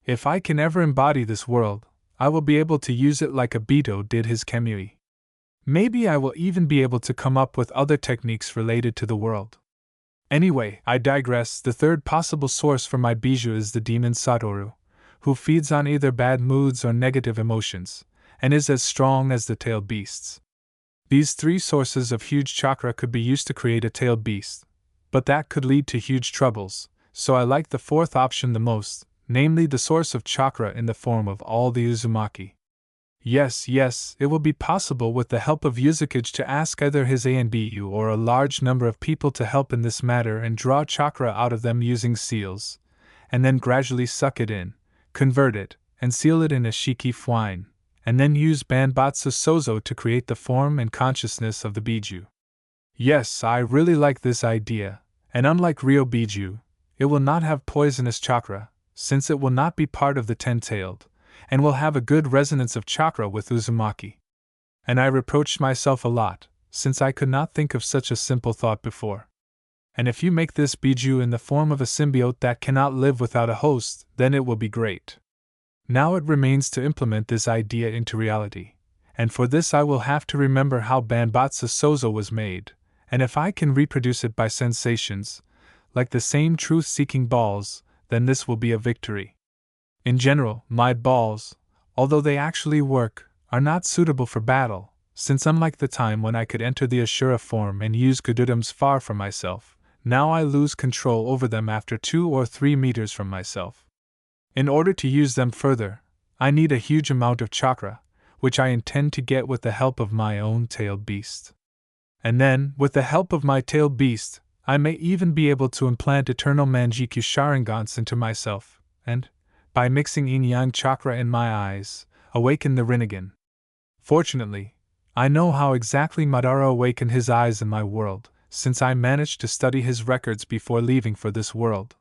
If I can ever embody this world, I will be able to use it like Obito did his Kamui. Maybe I will even be able to come up with other techniques related to the world. Anyway, I digress. The third possible source for my bijou is the demon Satoru, who feeds on either bad moods or negative emotions, and is as strong as the tailed beasts. These three sources of huge chakra could be used to create a tailed beast, but that could lead to huge troubles, so I like the fourth option the most, namely the source of chakra in the form of all the Uzumaki. Yes, it will be possible with the help of Yuzukage to ask either his ANBU or a large number of people to help in this matter and draw chakra out of them using seals, and then gradually suck it in, convert it, and seal it in a shiki fwine, and then use Banbatsu Sozo to create the form and consciousness of the bijou. Yes, I really like this idea, and unlike Ryo Bijou, it will not have poisonous chakra, since it will not be part of the ten-tailed, and will have a good resonance of chakra with Uzumaki. And I reproached myself a lot, since I could not think of such a simple thought before. And if you make this bijou in the form of a symbiote that cannot live without a host, then it will be great. Now it remains to implement this idea into reality, and for this I will have to remember how Banbatsu Sozo was made, and if I can reproduce it by sensations, like the same truth-seeking balls, then this will be a victory. In general, my balls, although they actually work, are not suitable for battle, since unlike the time when I could enter the Ashura form and use Kudurums far from myself, now I lose control over them after 2 or 3 meters from myself. In order to use them further, I need a huge amount of chakra, which I intend to get with the help of my own tailed beast. And then, with the help of my tailed beast, I may even be able to implant eternal Manjikyu Sharingans into myself, and, by mixing yin-yang chakra in my eyes, awaken the Rinnegan. Fortunately, I know how exactly Madara awakened his eyes in my world, since I managed to study his records before leaving for this world.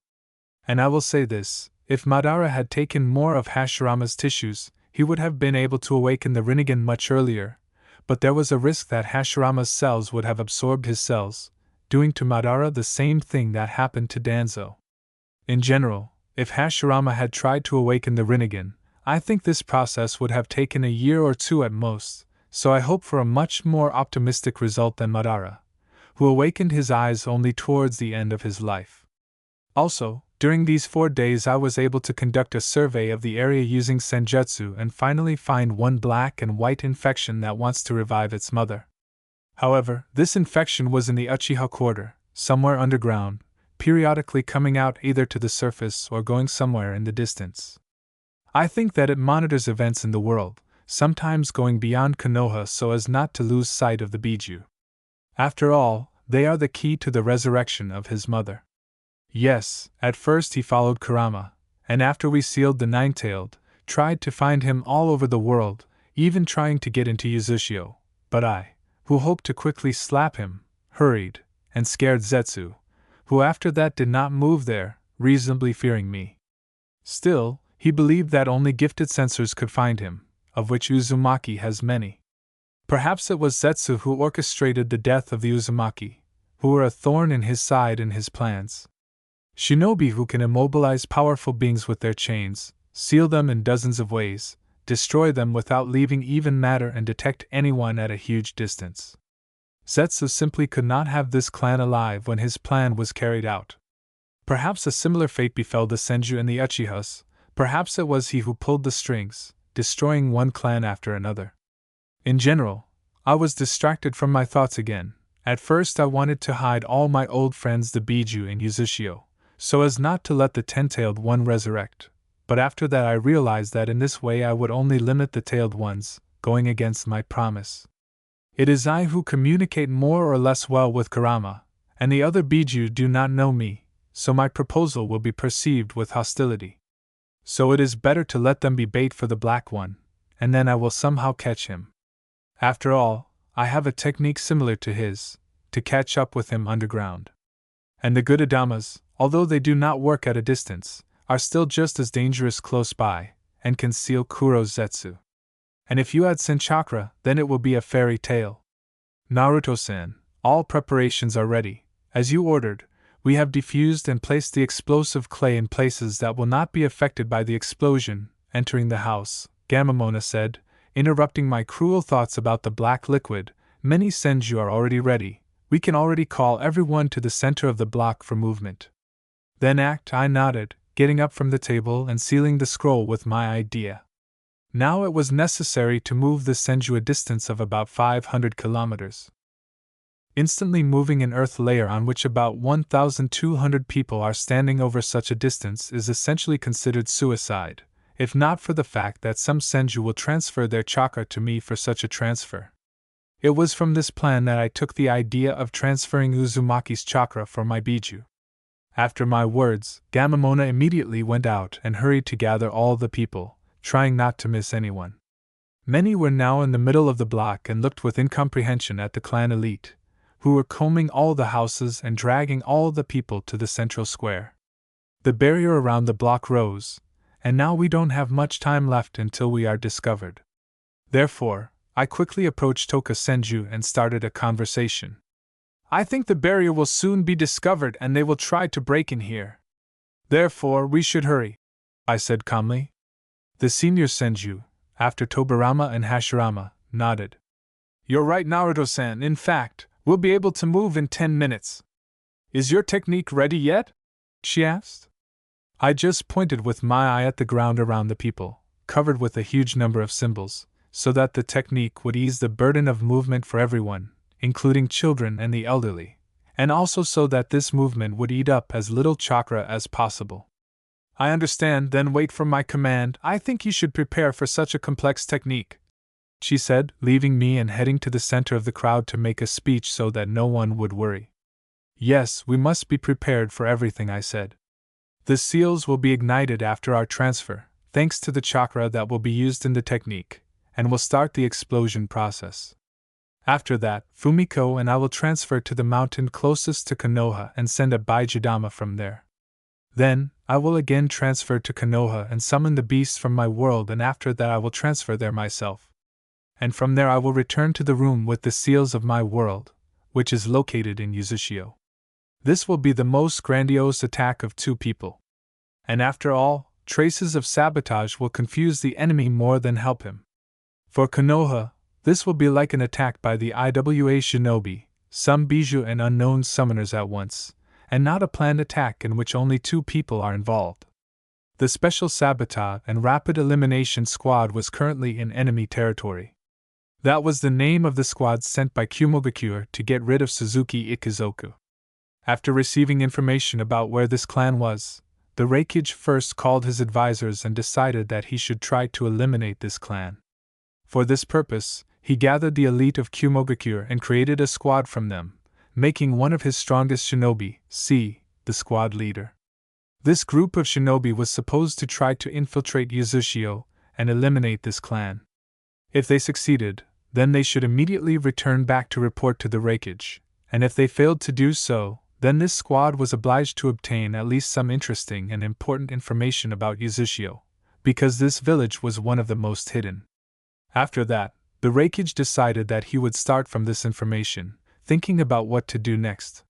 And I will say this, if Madara had taken more of Hashirama's tissues, he would have been able to awaken the Rinnegan much earlier, but there was a risk that Hashirama's cells would have absorbed his cells, doing to Madara the same thing that happened to Danzo. In general, if Hashirama had tried to awaken the Rinnegan, I think this process would have taken a year or 2 at most, so I hope for a much more optimistic result than Madara, who awakened his eyes only towards the end of his life. Also, during these 4 days I was able to conduct a survey of the area using Senjutsu and finally find one black and white infection that wants to revive its mother. However, this infection was in the Uchiha quarter, somewhere underground, periodically coming out either to the surface or going somewhere in the distance. I think that it monitors events in the world, sometimes going beyond Konoha so as not to lose sight of the bijou. After all, they are the key to the resurrection of his mother. Yes, at first he followed Kurama, and after we sealed the nine-tailed, tried to find him all over the world, even trying to get into Yuzushio, but I, who hoped to quickly slap him, hurried, and scared Zetsu, who after that did not move there, reasonably fearing me. Still, he believed that only gifted censors could find him, of which Uzumaki has many. Perhaps it was Zetsu who orchestrated the death of the Uzumaki, who were a thorn in his side in his plans. Shinobi who can immobilize powerful beings with their chains, seal them in dozens of ways, destroy them without leaving even matter and detect anyone at a huge distance. Zetsu simply could not have this clan alive when his plan was carried out. Perhaps a similar fate befell the Senju and the Uchihas, perhaps it was he who pulled the strings, destroying one clan after another. In general, I was distracted from my thoughts again. At first I wanted to hide all my old friends the Biju and Yuzushio, so as not to let the ten-tailed one resurrect, but after that I realized that in this way I would only limit the tailed ones, going against my promise. It is I who communicate more or less well with Kurama, and the other Biju do not know me, so my proposal will be perceived with hostility. So it is better to let them be bait for the black one, and then I will somehow catch him. After all, I have a technique similar to his, to catch up with him underground. And the good Adamas, although they do not work at a distance, are still just as dangerous close by, and can seal Kuro's Zetsu. And if you add Senchakra, then it will be a fairy tale. Naruto-san, all preparations are ready. As you ordered, we have defused and placed the explosive clay in places that will not be affected by the explosion. Entering the house, Gamamona said, interrupting my cruel thoughts about the black liquid. Many Senju are already ready. We can already call everyone to the center of the block for movement. Then I nodded, getting up from the table and sealing the scroll with my idea. Now it was necessary to move the Senju a distance of about 500 kilometers. Instantly moving an earth layer on which about 1,200 people are standing over such a distance is essentially considered suicide, if not for the fact that some Senju will transfer their chakra to me for such a transfer. It was from this plan that I took the idea of transferring Uzumaki's chakra for my Biju. After my words, Gamamona immediately went out and hurried to gather all the people, trying not to miss anyone. Many were now in the middle of the block and looked with incomprehension at the clan elite, who were combing all the houses and dragging all the people to the central square. The barrier around the block rose, and now we don't have much time left until we are discovered. Therefore, I quickly approached Toka Senju and started a conversation. I think the barrier will soon be discovered and they will try to break in here. Therefore, we should hurry, I said calmly. The senior Senju, after Tobirama and Hashirama, nodded. You're right, Naruto-san. In fact, we'll be able to move in 10 minutes. Is your technique ready yet? She asked. I just pointed with my eye at the ground around the people, covered with a huge number of symbols, so that the technique would ease the burden of movement for everyone, including children and the elderly, and also so that this movement would eat up as little chakra as possible. I understand, then wait for my command. I think you should prepare for such a complex technique, she said, leaving me and heading to the center of the crowd to make a speech so that no one would worry. Yes, we must be prepared for everything, I said. The seals will be ignited after our transfer, thanks to the chakra that will be used in the technique, and will start the explosion process. After that, Fumiko and I will transfer to the mountain closest to Konoha and send a Baijidama from there. Then, I will again transfer to Konoha and summon the beasts from my world, and after that I will transfer there myself. And from there I will return to the room with the seals of my world, which is located in Uzushio. This will be the most grandiose attack of two people. And after all, traces of sabotage will confuse the enemy more than help him. For Konoha, this will be like an attack by the IWA shinobi, some Biju and unknown summoners at once, and not a planned attack in which only two people are involved. The Special Sabotage and Rapid Elimination Squad was currently in enemy territory. That was the name of the squad sent by Kumogakure to get rid of Suzuki Ikizoku. After receiving information about where this clan was, the Reikage first called his advisors and decided that he should try to eliminate this clan. For this purpose, he gathered the elite of Kumogakure and created a squad from them, making one of his strongest shinobi, the squad leader. This group of shinobi was supposed to try to infiltrate Uzushio and eliminate this clan. If they succeeded, then they should immediately return back to report to the Reikage, and if they failed to do so, then this squad was obliged to obtain at least some interesting and important information about Uzushio, because this village was one of the most hidden. After that, the Reikage decided that he would start from this information, thinking about what to do next.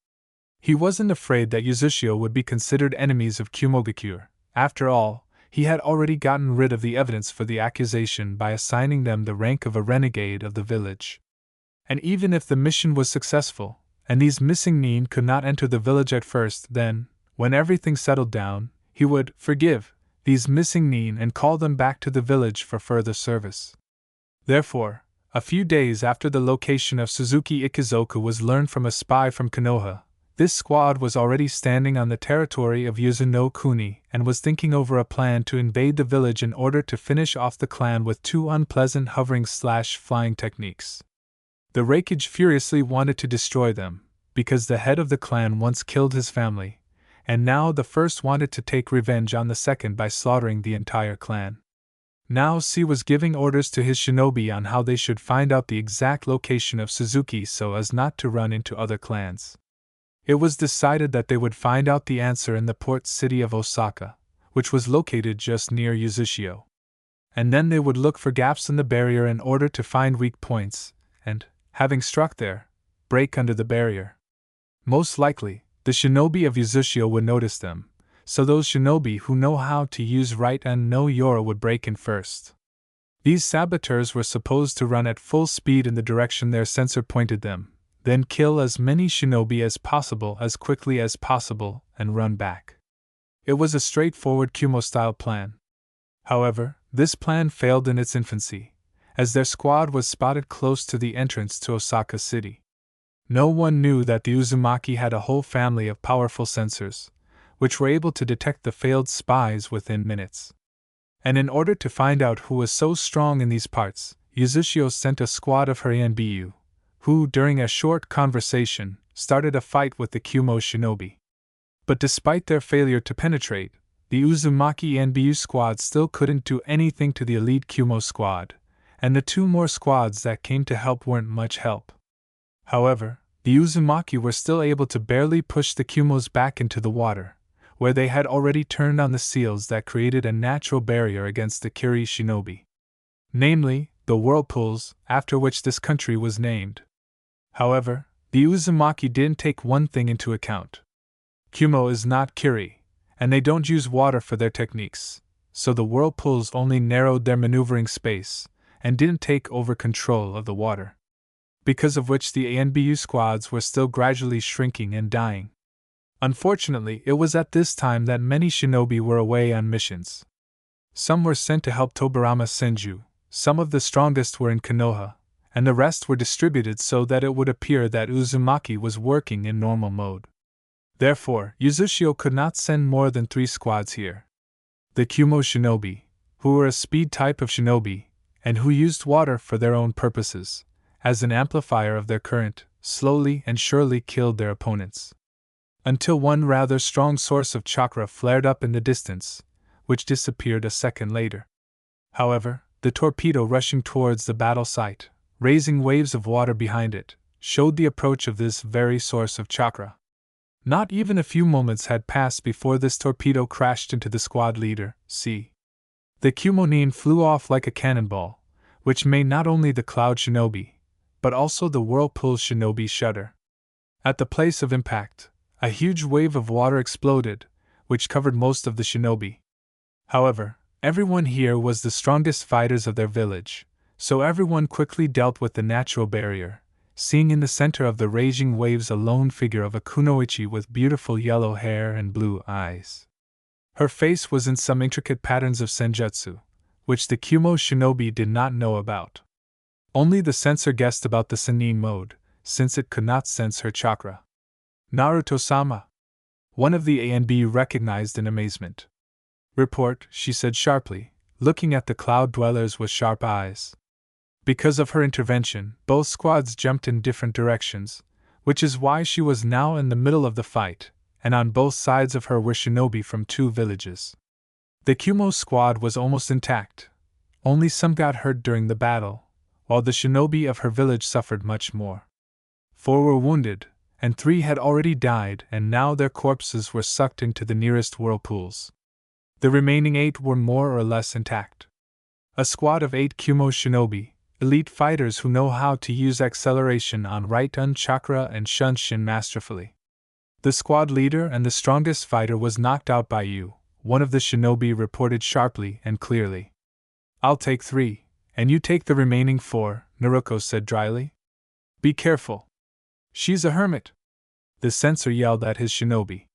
He wasn't afraid that Uzushio would be considered enemies of Kumogakure. After all, he had already gotten rid of the evidence for the accusation by assigning them the rank of a renegade of the village. And even if the mission was successful, and these missing nin could not enter the village at first, then, when everything settled down, he would forgive these missing nin and call them back to the village for further service. Therefore, a few days after the location of Suzuki Ikizoku was learned from a spy from Konoha, this squad was already standing on the territory of Yuzuno Kuni and was thinking over a plan to invade the village in order to finish off the clan with two unpleasant hovering/flying techniques. The Reikage furiously wanted to destroy them, because the head of the clan once killed his family, and now the first wanted to take revenge on the second by slaughtering the entire clan. Now C was giving orders to his shinobi on how they should find out the exact location of Suzuki so as not to run into other clans. It was decided that they would find out the answer in the port city of Osaka, which was located just near Uzushio. And then they would look for gaps in the barrier in order to find weak points, and, having struck there, break under the barrier. Most likely, the shinobi of Uzushio would notice them, so those shinobi who know how to use right and no yora would break in first. These saboteurs were supposed to run at full speed in the direction their sensor pointed them, then kill as many shinobi as quickly as possible, and run back. It was a straightforward Kumo-style plan. However, this plan failed in its infancy, as their squad was spotted close to the entrance to Osaka City. No one knew that the Uzumaki had a whole family of powerful sensors, which were able to detect the failed spies within minutes. And in order to find out who was so strong in these parts, Uzushio sent a squad of her Anbu, who, during a short conversation, started a fight with the Kumo shinobi. But despite their failure to penetrate, the Uzumaki Anbu squad still couldn't do anything to the elite Kumo squad, and the two more squads that came to help weren't much help. However, the Uzumaki were still able to barely push the Kumos back into the water, where they had already turned on the seals that created a natural barrier against the Kiri shinobi. Namely, the whirlpools, after which this country was named. However, the Uzumaki didn't take one thing into account. Kumo is not Kiri, and they don't use water for their techniques, so the whirlpools only narrowed their maneuvering space, and didn't take over control of the water. Because of which the ANBU squads were still gradually shrinking and dying. Unfortunately, it was at this time that many shinobi were away on missions. Some were sent to help Tobarama Senju, some of the strongest were in Konoha, and the rest were distributed so that it would appear that Uzumaki was working in normal mode. Therefore, Uzushio could not send more than 3 squads here. The Kumo shinobi, who were a speed type of shinobi, and who used water for their own purposes, as an amplifier of their current, slowly and surely killed their opponents. Until one rather strong source of chakra flared up in the distance, which disappeared a second later. However, the torpedo rushing towards the battle site, raising waves of water behind it, showed the approach of this very source of chakra. Not even a few moments had passed before this torpedo crashed into the squad leader, C. The Kumonin flew off like a cannonball, which made not only the Cloud Shinobi, but also the Whirlpool Shinobi shudder. At the place of impact, a huge wave of water exploded, which covered most of the shinobi. However, everyone here was the strongest fighters of their village, so everyone quickly dealt with the natural barrier, seeing in the center of the raging waves a lone figure of a kunoichi with beautiful yellow hair and blue eyes. Her face was in some intricate patterns of senjutsu, which the Kumo shinobi did not know about. Only the sensor guessed about the Sennin mode, since it could not sense her chakra. Naruto-sama. One of the ANB recognized in amazement. Report, she said sharply, looking at the cloud dwellers with sharp eyes. Because of her intervention, both squads jumped in different directions, which is why she was now in the middle of the fight, and on both sides of her were shinobi from 2 villages. The Kumo squad was almost intact. Only some got hurt during the battle, while the shinobi of her village suffered much more. 4 were wounded, and 3 had already died, and now their corpses were sucked into the nearest whirlpools. The remaining 8 were more or less intact. A squad of 8 Kumo shinobi, elite fighters who know how to use acceleration on right-un chakra and shunshin masterfully. The squad leader and the strongest fighter was knocked out by you, one of the shinobi reported sharply and clearly. I'll take 3, and you take the remaining 4, Naruto said dryly. Be careful. She's a hermit. The censor yelled at his shinobi.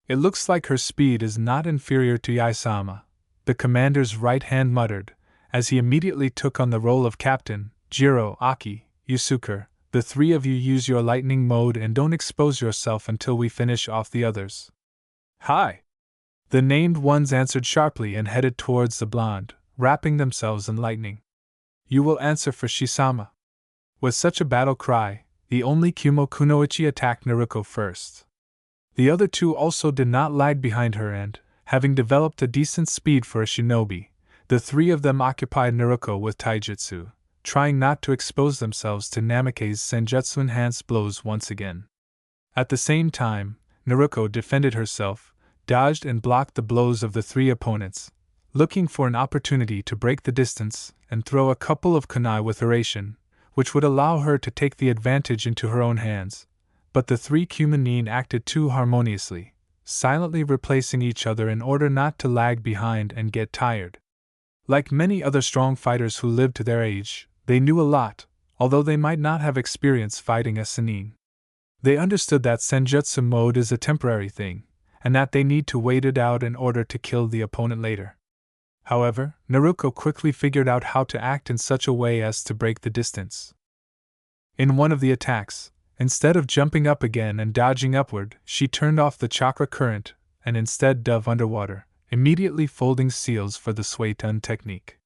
It looks like her speed is not inferior to Yaisama, the commander's right hand muttered, as he immediately took on the role of captain. Jiro, Aki, Yusuke, the 3 of you use your lightning mode and don't expose yourself until we finish off the others. Hi! The named ones answered sharply and headed towards the blonde, wrapping themselves in lightning. You will answer for Shisama. With such a battle cry, the only Kumo kunoichi attacked Naruto first. The other two also did not lag behind her and, having developed a decent speed for a shinobi, the three of them occupied Naruto with taijutsu, trying not to expose themselves to Namake's senjutsu-enhanced blows once again. At the same time, Naruto defended herself, dodged and blocked the blows of the three opponents, looking for an opportunity to break the distance and throw a couple of kunai with Oration, which would allow her to take the advantage into her own hands. But the three Kumanin acted too harmoniously, silently replacing each other in order not to lag behind and get tired. Like many other strong fighters who lived to their age, they knew a lot, although they might not have experience fighting a Sannin. They understood that senjutsu mode is a temporary thing, and that they need to wait it out in order to kill the opponent later. However, Naruto quickly figured out how to act in such a way as to break the distance. In one of the attacks, instead of jumping up again and dodging upward, she turned off the chakra current and instead dove underwater, immediately folding seals for the Suetun technique.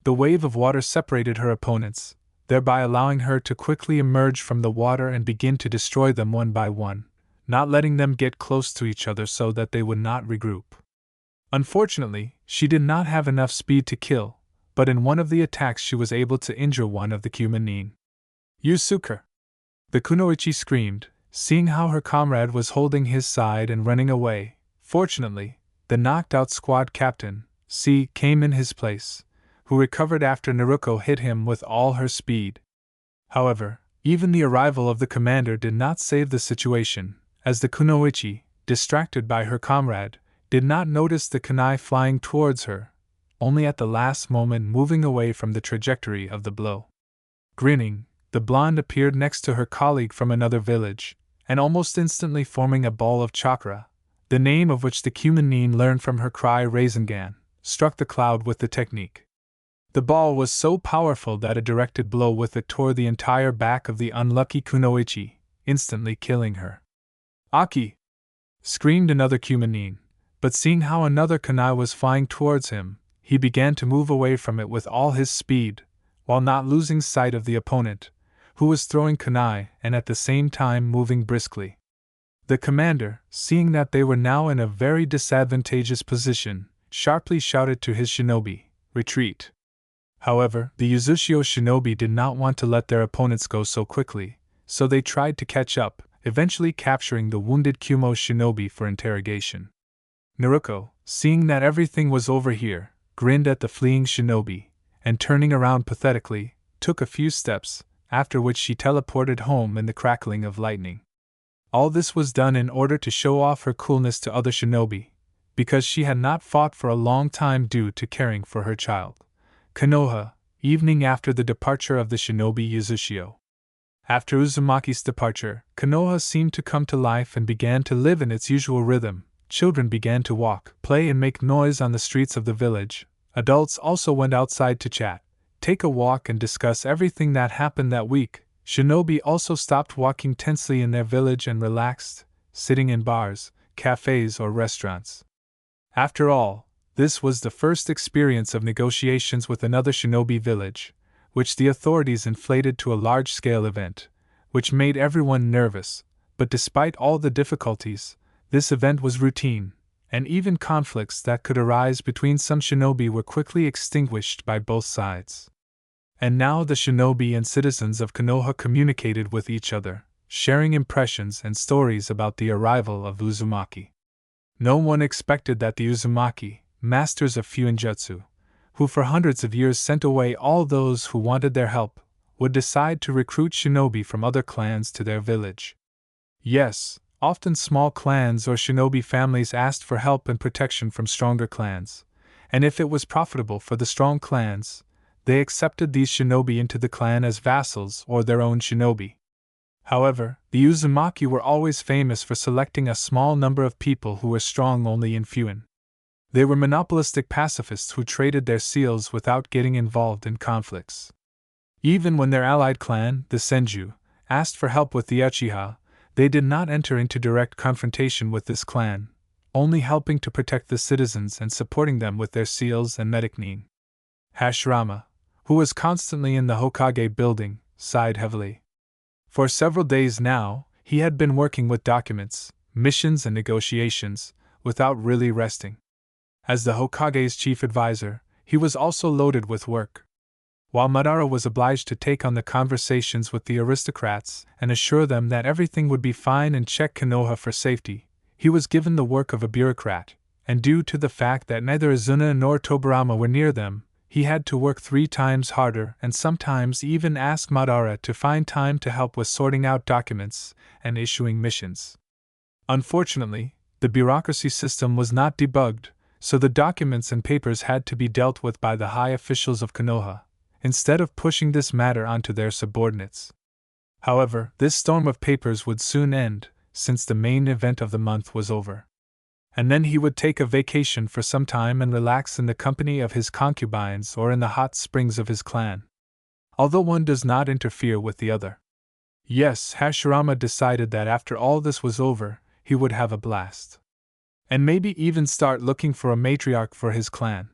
The wave of water separated her opponents, thereby allowing her to quickly emerge from the water and begin to destroy them one by one, not letting them get close to each other so that they would not regroup. Unfortunately, she did not have enough speed to kill, but in one of the attacks she was able to injure one of the Kumanin. Yusuke! The kunoichi screamed, seeing how her comrade was holding his side and running away. Fortunately, the knocked-out squad captain, C, came in his place, who recovered after Naruto hit him with all her speed. However, even the arrival of the commander did not save the situation, as the kunoichi, distracted by her comrade, did not notice the kunai flying towards her, only at the last moment moving away from the trajectory of the blow. Grinning, the blonde appeared next to her colleague from another village, and almost instantly forming a ball of chakra, the name of which the Kumanin learned from her cry Rasengan, struck the cloud with the technique. The ball was so powerful that a directed blow with it tore the entire back of the unlucky kunoichi, instantly killing her. Aki! Screamed another Kumanin, but seeing how another kunai was flying towards him, he began to move away from it with all his speed, while not losing sight of the opponent, who was throwing kunai and at the same time moving briskly. The commander, seeing that they were now in a very disadvantageous position, sharply shouted to his shinobi, "Retreat!" However, the Uzushio shinobi did not want to let their opponents go so quickly, so they tried to catch up, eventually capturing the wounded Kumo shinobi for interrogation. Naruto, seeing that everything was over here, grinned at the fleeing shinobi, and turning around pathetically, took a few steps, after which she teleported home in the crackling of lightning. All this was done in order to show off her coolness to other shinobi, because she had not fought for a long time due to caring for her child, Konoha, evening after the departure of the shinobi Uzushio. After Uzumaki's departure, Konoha seemed to come to life and began to live in its usual rhythm. Children began to walk, play and make noise on the streets of the village. Adults also went outside to chat, take a walk and discuss everything that happened that week. Shinobi also stopped walking tensely in their village and relaxed, sitting in bars, cafes or restaurants. After all, this was the first experience of negotiations with another shinobi village, which the authorities inflated to a large-scale event, which made everyone nervous, but despite all the difficulties, this event was routine, and even conflicts that could arise between some shinobi were quickly extinguished by both sides. And now the shinobi and citizens of Konoha communicated with each other, sharing impressions and stories about the arrival of Uzumaki. No one expected that the Uzumaki, masters of Fuinjutsu, who for hundreds of years sent away all those who wanted their help, would decide to recruit shinobi from other clans to their village. Yes, often small clans or shinobi families asked for help and protection from stronger clans, and if it was profitable for the strong clans, they accepted these shinobi into the clan as vassals or their own shinobi. However, the Uzumaki were always famous for selecting a small number of people who were strong only in Fuin. They were monopolistic pacifists who traded their seals without getting involved in conflicts. Even when their allied clan, the Senju, asked for help with the Uchiha, they did not enter into direct confrontation with this clan, only helping to protect the citizens and supporting them with their seals and medicine. Hashirama, who was constantly in the Hokage building, sighed heavily. For several days now, he had been working with documents, missions, and negotiations, without really resting. As the Hokage's chief advisor, he was also loaded with work. While Madara was obliged to take on the conversations with the aristocrats and assure them that everything would be fine and check Konoha for safety, he was given the work of a bureaucrat, and due to the fact that neither Isuna nor Tobirama were near them, he had to work 3 times harder and sometimes even ask Madara to find time to help with sorting out documents and issuing missions. Unfortunately, the bureaucracy system was not debugged, so the documents and papers had to be dealt with by the high officials of Konoha, instead of pushing this matter onto their subordinates. However, this storm of papers would soon end, since the main event of the month was over. And then he would take a vacation for some time and relax in the company of his concubines or in the hot springs of his clan. Although one does not interfere with the other. Yes, Hashirama decided that after all this was over, he would have a blast. And maybe even start looking for a matriarch for his clan.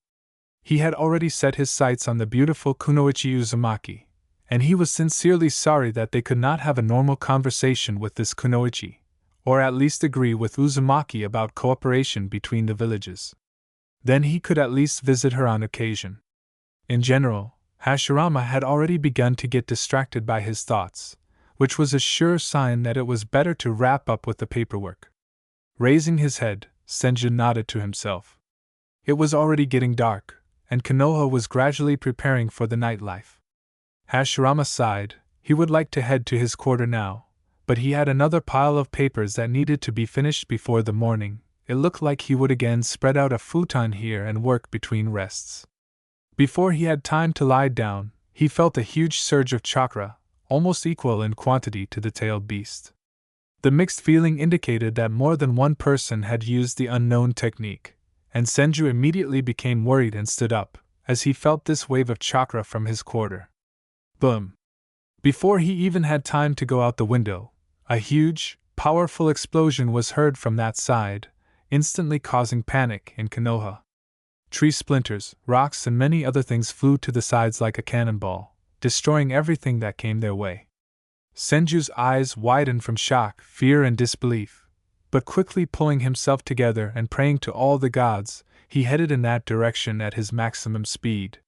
He had already set his sights on the beautiful Kunoichi Uzumaki, and he was sincerely sorry that they could not have a normal conversation with this Kunoichi, or at least agree with Uzumaki about cooperation between the villages. Then he could at least visit her on occasion. In general, Hashirama had already begun to get distracted by his thoughts, which was a sure sign that it was better to wrap up with the paperwork. Raising his head, Senju nodded to himself. It was already getting dark, and Konoha was gradually preparing for the nightlife. Hashirama sighed. He would like to head to his quarter now, but he had another pile of papers that needed to be finished before the morning. It looked like he would again spread out a futon here and work between rests. Before he had time to lie down, he felt a huge surge of chakra, almost equal in quantity to the tailed beast. The mixed feeling indicated that more than one person had used the unknown technique, and Senju immediately became worried and stood up, as he felt this wave of chakra from his quarter. Boom! Before he even had time to go out the window, a huge, powerful explosion was heard from that side, instantly causing panic in Konoha. Tree splinters, rocks, and many other things flew to the sides like a cannonball, destroying everything that came their way. Senju's eyes widened from shock, fear, and disbelief, but quickly pulling himself together and praying to all the gods, he headed in that direction at his maximum speed.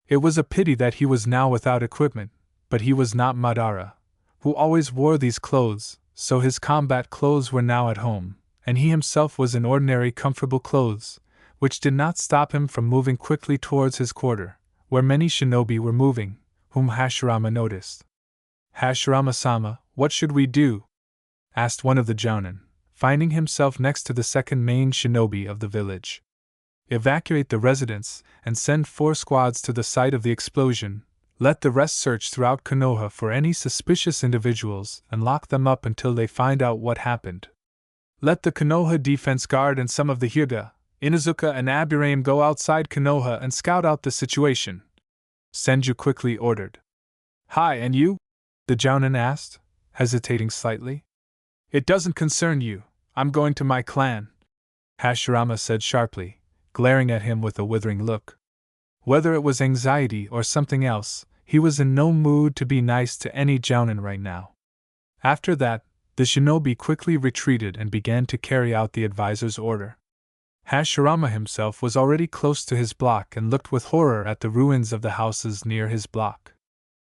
It was a pity that he was now without equipment, but he was not Madara, who always wore these clothes, so his combat clothes were now at home, and he himself was in ordinary comfortable clothes, which did not stop him from moving quickly towards his quarter, where many shinobi were moving, whom Hashirama noticed. Hashirama-sama, what should we do? Asked one of the jounin, finding himself next to the second main shinobi of the village. Evacuate the residence, and send 4 squads to the site of the explosion. Let the rest search throughout Konoha for any suspicious individuals and lock them up until they find out what happened. Let the Konoha Defense Guard and some of the Hyuga, Inuzuka and Aburame go outside Konoha and scout out the situation. Senju quickly ordered. Hi, and you? The jounin asked, hesitating slightly. It doesn't concern you. I'm going to my clan, Hashirama said sharply, glaring at him with a withering look. Whether it was anxiety or something else, he was in no mood to be nice to any jounin right now. After that, the shinobi quickly retreated and began to carry out the advisor's order. Hashirama himself was already close to his block and looked with horror at the ruins of the houses near his block.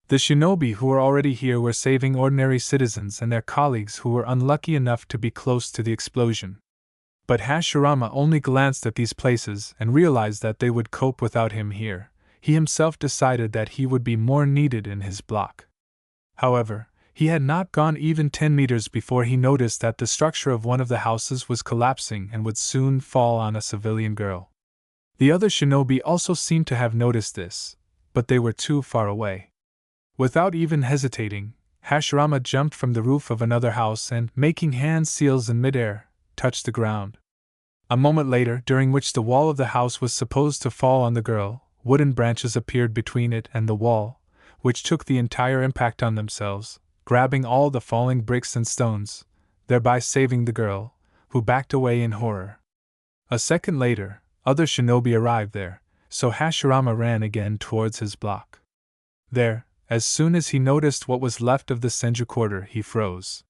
The shinobi who were already here were saving ordinary citizens and their colleagues who were unlucky enough to be close to the explosion. But Hashirama only glanced at these places and realized that they would cope without him here. He himself decided that he would be more needed in his block. However, he had not gone even 10 meters before he noticed that the structure of one of the houses was collapsing and would soon fall on a civilian girl. The other shinobi also seemed to have noticed this, but they were too far away. Without even hesitating, Hashirama jumped from the roof of another house and, making hand seals in midair, touched the ground. A moment later, during which the wall of the house was supposed to fall on the girl, wooden branches appeared between it and the wall, which took the entire impact on themselves, grabbing all the falling bricks and stones, thereby saving the girl, who backed away in horror. A second later, other shinobi arrived there, so Hashirama ran again towards his block. There, As soon as he noticed what was left of the Senju quarter, he froze.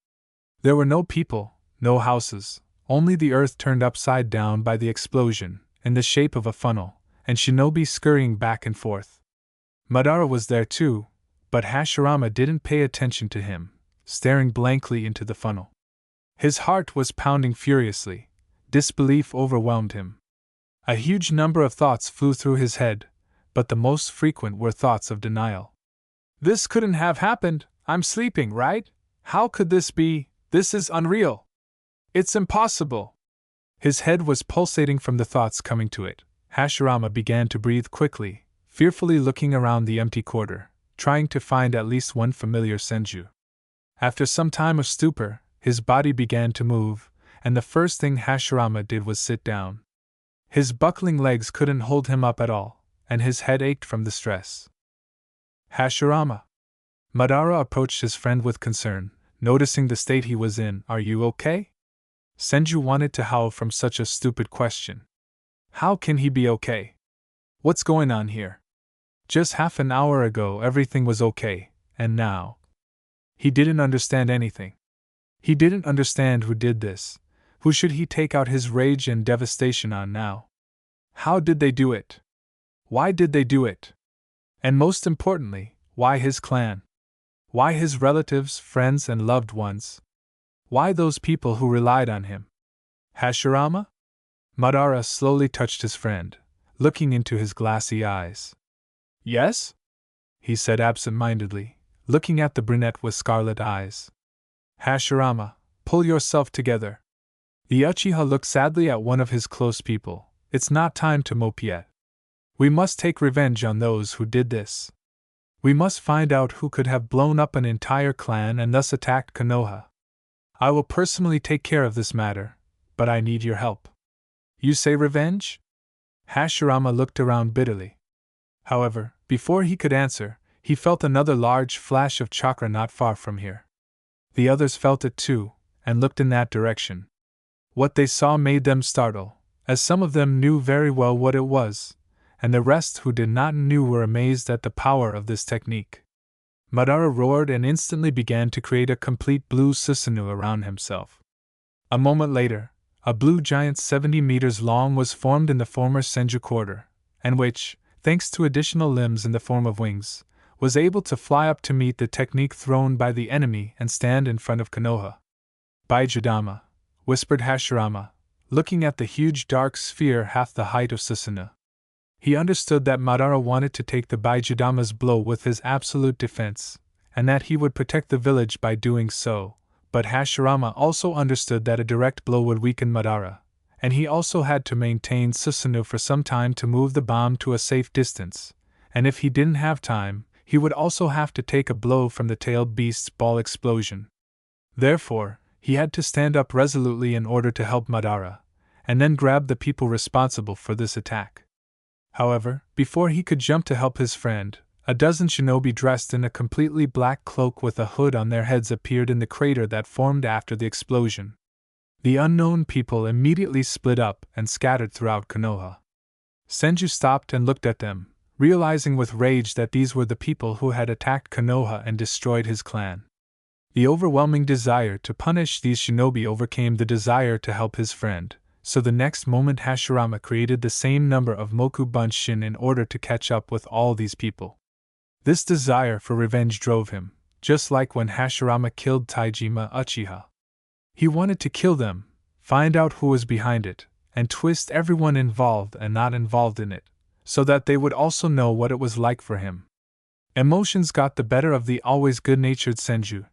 There were no people, no houses, only the earth turned upside down by the explosion, in the shape of a funnel, and shinobi scurrying back and forth. Madara was there too, but Hashirama didn't pay attention to him, staring blankly into the funnel. His heart was pounding furiously. Disbelief overwhelmed him. A huge number of thoughts flew through his head, but the most frequent were thoughts of denial. This couldn't have happened. I'm sleeping, right? How could this be? This is unreal. It's impossible. His head was pulsating from the thoughts coming to it. Hashirama began to breathe quickly, fearfully looking around the empty quarter, trying to find at least one familiar Senju. After some time of stupor, his body began to move, and the first thing Hashirama did was sit down. His buckling legs couldn't hold him up at all, and his head ached from the stress. Hashirama. Madara approached his friend with concern, noticing the state he was in. Are you okay? Senju wanted to howl from such a stupid question. How can he be okay? What's going on here? Just half an hour ago everything was okay, and now. He didn't understand anything. He didn't understand who did this. Who should he take out his rage and devastation on now? How did they do it? Why did they do it? And most importantly, why his clan? Why his relatives, friends, and loved ones? Why those people who relied on him? Hashirama? Madara slowly touched his friend, looking into his glassy eyes. Yes? He said absent-mindedly, looking at the brunette with scarlet eyes. Hashirama, pull yourself together. The Uchiha looked sadly at one of his close people. It's not time to mope yet. We must take revenge on those who did this. We must find out who could have blown up an entire clan and thus attacked Konoha. I will personally take care of this matter, but I need your help. You say revenge? Hashirama looked around bitterly. However, before he could answer, he felt another large flash of chakra not far from here. The others felt it too, and looked in that direction. What they saw made them startle, as some of them knew very well what it was, and the rest who did not knew were amazed at the power of this technique. Madara roared and instantly began to create a complete blue Susanoo around himself. A moment later, a blue giant 70 meters long was formed in the former Senju quarter, and which, thanks to additional limbs in the form of wings, was able to fly up to meet the technique thrown by the enemy and stand in front of Konoha. Baijidama, whispered Hashirama, looking at the huge dark sphere half the height of Susanoo. He understood that Madara wanted to take the Baijidama's blow with his absolute defense, and that he would protect the village by doing so, but Hashirama also understood that a direct blow would weaken Madara, and he also had to maintain Susanoo for some time to move the bomb to a safe distance, and if he didn't have time, he would also have to take a blow from the tailed beast's ball explosion. Therefore, he had to stand up resolutely in order to help Madara, and then grab the people responsible for this attack. However, before he could jump to help his friend, a dozen shinobi dressed in a completely black cloak with a hood on their heads appeared in the crater that formed after the explosion. The unknown people immediately split up and scattered throughout Konoha. Senju stopped and looked at them, realizing with rage that these were the people who had attacked Konoha and destroyed his clan. The overwhelming desire to punish these shinobi overcame the desire to help his friend, so the next moment Hashirama created the same number of Moku Bunshin in order to catch up with all these people. This desire for revenge drove him, just like when Hashirama killed Taijima Uchiha. He wanted to kill them, find out who was behind it, and twist everyone involved and not involved in it, so that they would also know what it was like for him. Emotions got the better of the always good-natured Senju,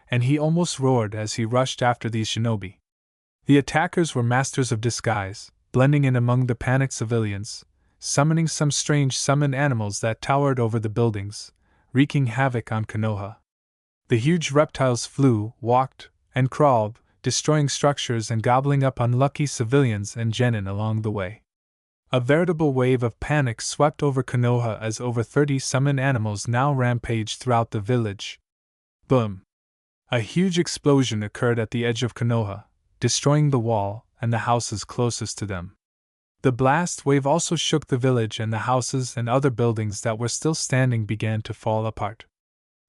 and he almost roared as he rushed after these shinobi. The attackers were masters of disguise, blending in among the panicked civilians, summoning some strange summoned animals that towered over the buildings, wreaking havoc on Konoha. The huge reptiles flew, walked, and crawled, destroying structures and gobbling up unlucky civilians and genin along the way. A veritable wave of panic swept over Konoha as over 30 summoned animals now rampaged throughout the village. Boom! A huge explosion occurred at the edge of Konoha, destroying the wall and the houses closest to them. The blast wave also shook the village, and the houses and other buildings that were still standing began to fall apart.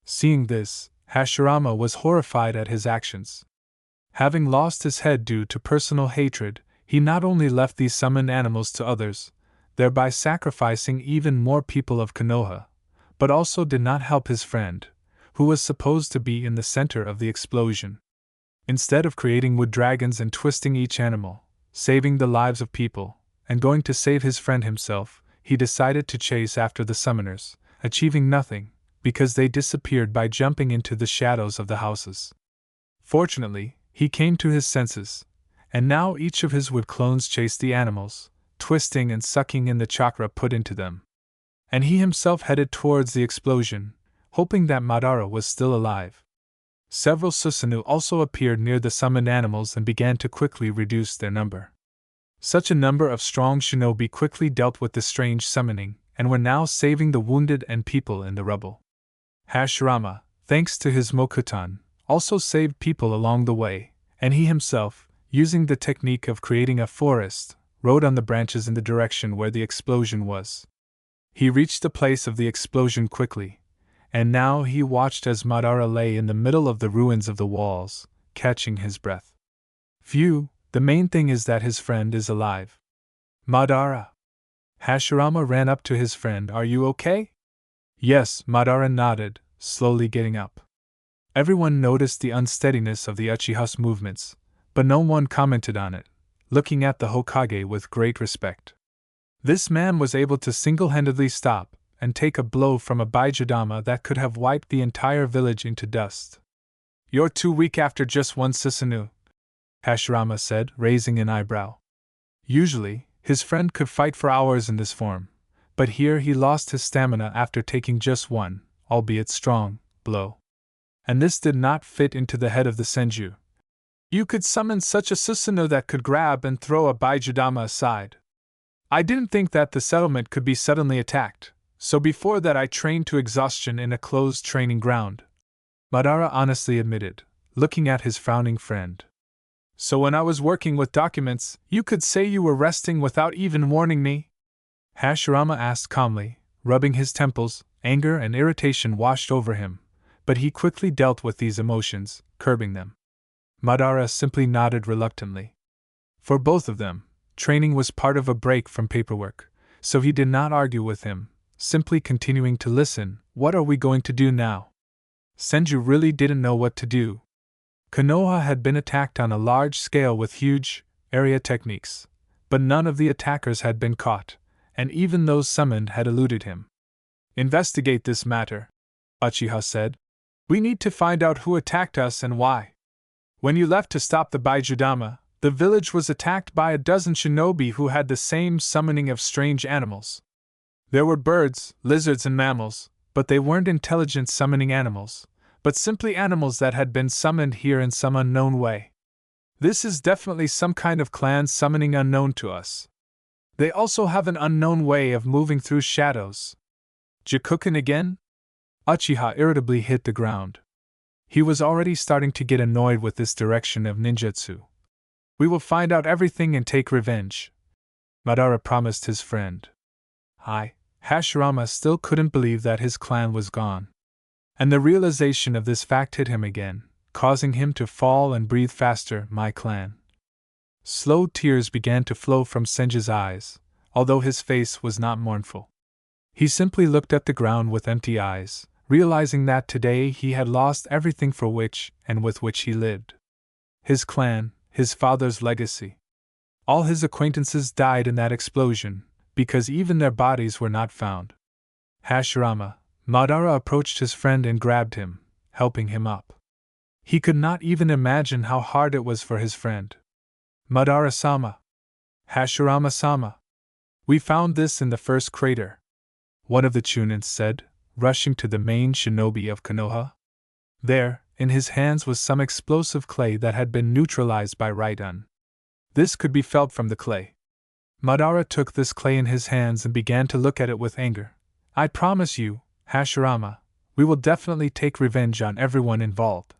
Seeing this, Hashirama was horrified at his actions. Having lost his head due to personal hatred, he not only left these summoned animals to others, thereby sacrificing even more people of Konoha, but also did not help his friend, who was supposed to be in the center of the explosion. Instead of creating wood dragons and twisting each animal, saving the lives of people, and going to save his friend himself, he decided to chase after the summoners, achieving nothing, because they disappeared by jumping into the shadows of the houses. Fortunately, he came to his senses, and now each of his wood clones chased the animals, twisting and sucking in the chakra put into them. And he himself headed towards the explosion, hoping that Madara was still alive. Several Susanoo also appeared near the summoned animals and began to quickly reduce their number. Such a number of strong shinobi quickly dealt with the strange summoning, and were now saving the wounded and people in the rubble. Hashirama, thanks to his Mokutan, also saved people along the way, and he himself, using the technique of creating a forest, rode on the branches in the direction where the explosion was. He reached the place of the explosion quickly, and now he watched as Madara lay in the middle of the ruins of the walls, catching his breath. Phew, the main thing is that his friend is alive. Madara! Hashirama ran up to his friend. Are you okay? Yes, Madara nodded, slowly getting up. Everyone noticed the unsteadiness of the Uchiha's movements, but no one commented on it, looking at the Hokage with great respect. This man was able to single-handedly stop and take a blow from a Baijudama that could have wiped the entire village into dust. You're too weak after just one Susanoo, Hashirama said, raising an eyebrow. Usually, his friend could fight for hours in this form, but here he lost his stamina after taking just one, albeit strong, blow. And this did not fit into the head of the Senju. You could summon such a Susanoo that could grab and throw a Baijudama aside. I didn't think that the settlement could be suddenly attacked, so before that I trained to exhaustion in a closed training ground, Madara honestly admitted, looking at his frowning friend. So when I was working with documents, you could say you were resting without even warning me? Hashirama asked calmly, rubbing his temples. Anger and irritation washed over him, but he quickly dealt with these emotions, curbing them. Madara simply nodded reluctantly. For both of them, training was part of a break from paperwork, so he did not argue with him, simply continuing to listen. What are we going to do now? Senju really didn't know what to do. Konoha had been attacked on a large scale with huge area techniques, but none of the attackers had been caught, and even those summoned had eluded him. Investigate this matter, Uchiha said. We need to find out who attacked us and why. When you left to stop the Baijudama, the village was attacked by a dozen shinobi who had the same summoning of strange animals. There were birds, lizards, and mammals, but they weren't intelligent summoning animals, but simply animals that had been summoned here in some unknown way. This is definitely some kind of clan summoning unknown to us. They also have an unknown way of moving through shadows. Jakuken again? Uchiha irritably hit the ground. He was already starting to get annoyed with this direction of ninjutsu. We will find out everything and take revenge, Madara promised his friend. Hashirama still couldn't believe that his clan was gone. And the realization of this fact hit him again, causing him to fall and breathe faster. My clan. Slow tears began to flow from Senju's eyes, although his face was not mournful. He simply looked at the ground with empty eyes, realizing that today he had lost everything for which and with which he lived. His clan, his father's legacy. All his acquaintances died in that explosion, because even their bodies were not found. Hashirama, Madara approached his friend and grabbed him, helping him up. He could not even imagine how hard it was for his friend. Madara-sama. Hashirama-sama. We found this in the first crater, one of the Chunins said, rushing to the main shinobi of Konoha. There, in his hands was some explosive clay that had been neutralized by Raiden. This could be felt from the clay. Madara took this clay in his hands and began to look at it with anger. I promise you, Hashirama, we will definitely take revenge on everyone involved.